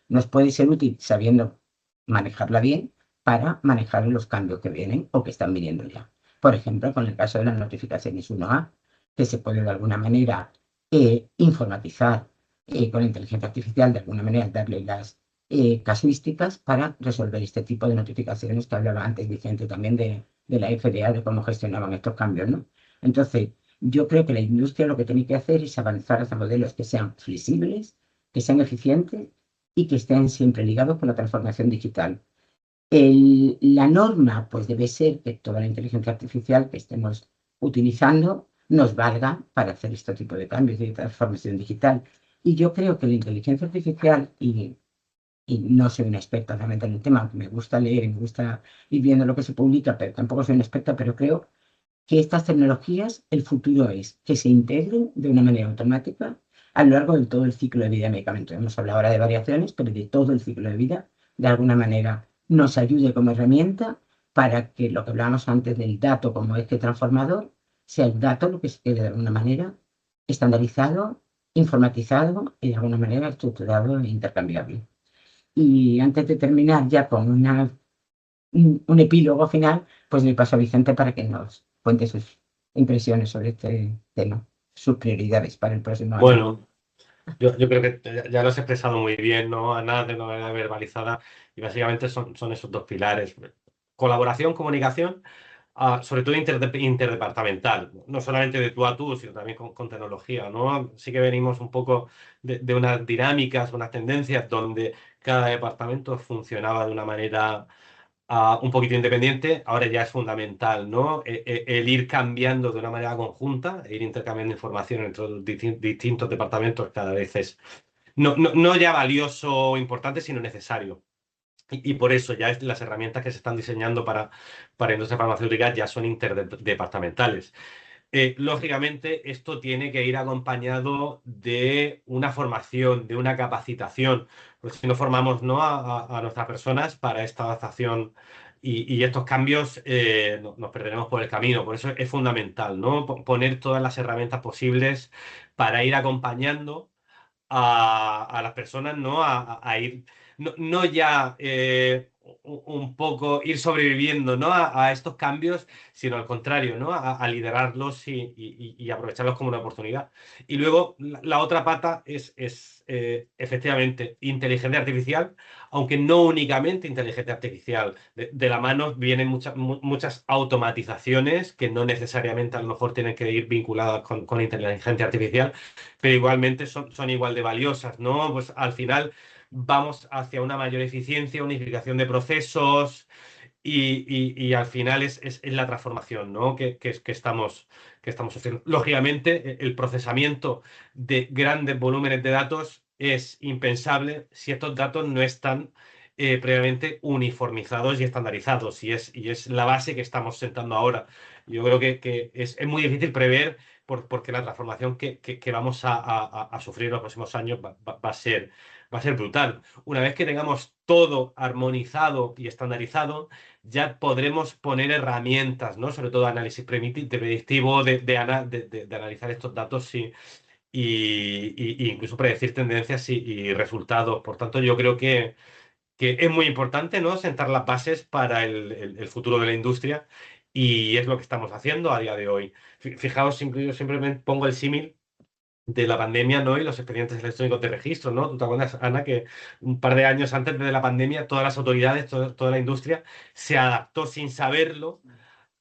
nos puede ser útil sabiendo manejarla bien para manejar los cambios que vienen o que están viniendo ya. Por ejemplo, con el caso de las notificaciones 1A, que se puede de alguna manera informatizar con la inteligencia artificial, de alguna manera darle las casuísticas para resolver este tipo de notificaciones que hablaba antes Vicente también de la FDA, de cómo gestionaban estos cambios, ¿no? Entonces, yo creo que la industria lo que tiene que hacer es avanzar hacia modelos que sean flexibles, que sean eficientes y que estén siempre ligados con la transformación digital. La norma, pues debe ser que toda la inteligencia artificial que estemos utilizando nos valga para hacer este tipo de cambios y de transformación digital. Y yo creo que la inteligencia artificial, y no soy una experta realmente en el tema, aunque me gusta leer y me gusta ir viendo lo que se publica, pero tampoco soy una experta, pero creo que estas tecnologías, el futuro es que se integren de una manera automática a lo largo de todo el ciclo de vida del medicamento. Hemos hablado ahora de variaciones, pero de todo el ciclo de vida, de alguna manera nos ayude como herramienta para que lo que hablábamos antes del dato como eje transformador, sea el dato lo que se quede de alguna manera estandarizado, informatizado y de alguna manera estructurado e intercambiable. Y antes de terminar ya con un epílogo final, pues le paso a Vicente para que nos cuente sus impresiones sobre este tema, sus prioridades para el próximo año. Bueno, yo creo que ya lo has expresado muy bien, ¿no? Ana, de manera verbalizada, y básicamente son esos dos pilares. Colaboración, comunicación, sobre todo interdepartamental, no solamente de tú a tú, sino también con tecnología, ¿no? Sí que venimos un poco de unas dinámicas, unas tendencias donde cada departamento funcionaba de una manera un poquito independiente, ahora ya es fundamental, ¿no? El ir cambiando de una manera conjunta, ir intercambiando información entre los distintos departamentos cada vez es no ya valioso o importante, sino necesario. Y por eso ya las herramientas que se están diseñando para industria farmacéutica ya son interdepartamentales. Lógicamente, esto tiene que ir acompañado de una formación, de una capacitación, porque si no formamos, ¿no?, a nuestras personas para esta adaptación y estos cambios, nos perderemos por el camino. Por eso es fundamental, ¿no?, poner todas las herramientas posibles para ir acompañando a las personas, ¿no?, a ir, no ya un poco ir sobreviviendo, ¿no?, a estos cambios, sino al contrario, ¿no?, a liderarlos y aprovecharlos como una oportunidad. Y luego la otra pata es efectivamente inteligencia artificial, aunque no únicamente inteligencia artificial. De la mano vienen muchas automatizaciones que no necesariamente a lo mejor tienen que ir vinculadas con inteligencia artificial, pero igualmente son igual de valiosas, ¿no? Pues al final vamos hacia una mayor eficiencia, unificación de procesos y al final es la transformación, ¿no?, que estamos haciendo. Lógicamente, el procesamiento de grandes volúmenes de datos es impensable si estos datos no están previamente uniformizados y estandarizados, y es la base que estamos sentando ahora. Yo creo que es muy difícil prever porque la transformación que vamos a sufrir en los próximos años va a ser brutal. Una vez que tengamos todo armonizado y estandarizado, ya podremos poner herramientas, ¿no? Sobre todo análisis predictivo, de analizar estos datos y incluso predecir tendencias y resultados. Por tanto, yo creo que es muy importante, ¿no? Sentar las bases para el futuro de la industria, y es lo que estamos haciendo a día de hoy. Fijaos, yo simplemente pongo el símil de la pandemia, ¿no? Y los expedientes electrónicos de registro, ¿no? ¿Tú te acuerdas, Ana, que un par de años antes de la pandemia todas las autoridades, toda la industria se adaptó sin saberlo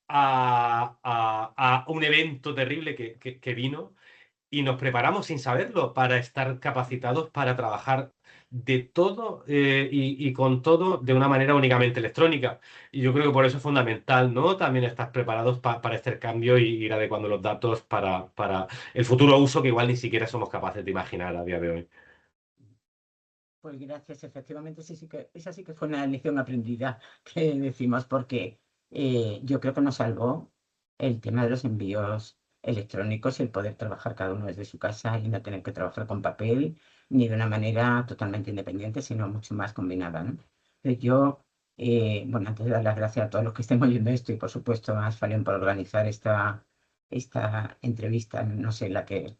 a un evento terrible que vino, y nos preparamos sin saberlo para estar capacitados para trabajar de todo y con todo de una manera únicamente electrónica? Y yo creo que por eso es fundamental, ¿no? También estar preparados para este cambio y ir adecuando los datos para el futuro uso que igual ni siquiera somos capaces de imaginar a día de hoy. Pues gracias, efectivamente, esa sí que fue una lección aprendida que decimos, porque yo creo que nos salvó el tema de los envíos electrónicos y el poder trabajar cada uno desde su casa y no tener que trabajar con papel ni de una manera totalmente independiente, sino mucho más combinada, ¿no? Yo, bueno, antes de dar las gracias a todos los que estén oyendo esto y por supuesto a Asfalion por organizar esta entrevista, no sé, la que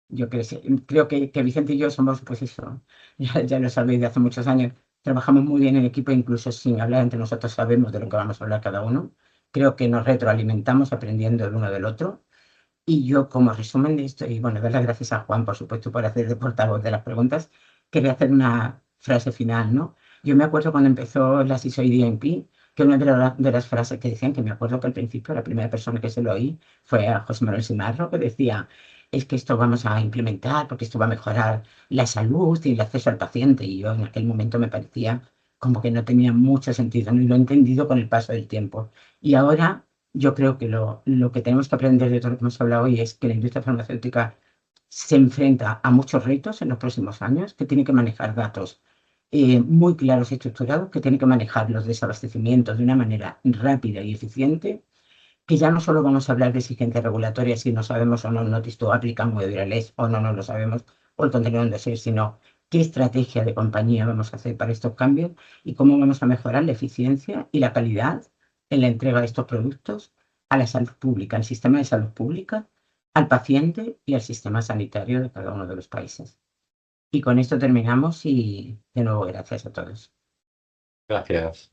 yo creo que Vicente y yo somos, pues eso, ya lo sabéis de hace muchos años, trabajamos muy bien en equipo, incluso sin hablar entre nosotros sabemos de lo que vamos a hablar cada uno. Creo que nos retroalimentamos aprendiendo el uno del otro. Y yo, como resumen de esto, y bueno, dar las gracias a Juan, por supuesto, por hacer de portavoz de las preguntas, quería hacer una frase final, ¿no? Yo me acuerdo cuando empezó la CISO DMP, que una de las frases que decían, que me acuerdo que al principio la primera persona que se lo oí fue a José Manuel Simarro, que decía, es que esto vamos a implementar porque esto va a mejorar la salud y el acceso al paciente. Y yo en aquel momento me parecía como que no tenía mucho sentido, ¿no? Y lo he entendido con el paso del tiempo. Y ahora yo creo que lo que tenemos que aprender de todo lo que hemos hablado hoy es que la industria farmacéutica se enfrenta a muchos retos en los próximos años, que tiene que manejar datos muy claros y estructurados, que tiene que manejar los desabastecimientos de una manera rápida y eficiente, que ya no solo vamos a hablar de exigencias regulatorias si no sabemos o no Notice to Applicant o Durales o no lo sabemos, o el contenido en dossier, sino qué estrategia de compañía vamos a hacer para estos cambios y cómo vamos a mejorar la eficiencia y la calidad en la entrega de estos productos a la salud pública, al sistema de salud pública, al paciente y al sistema sanitario de cada uno de los países. Y con esto terminamos y de nuevo gracias a todos. Gracias.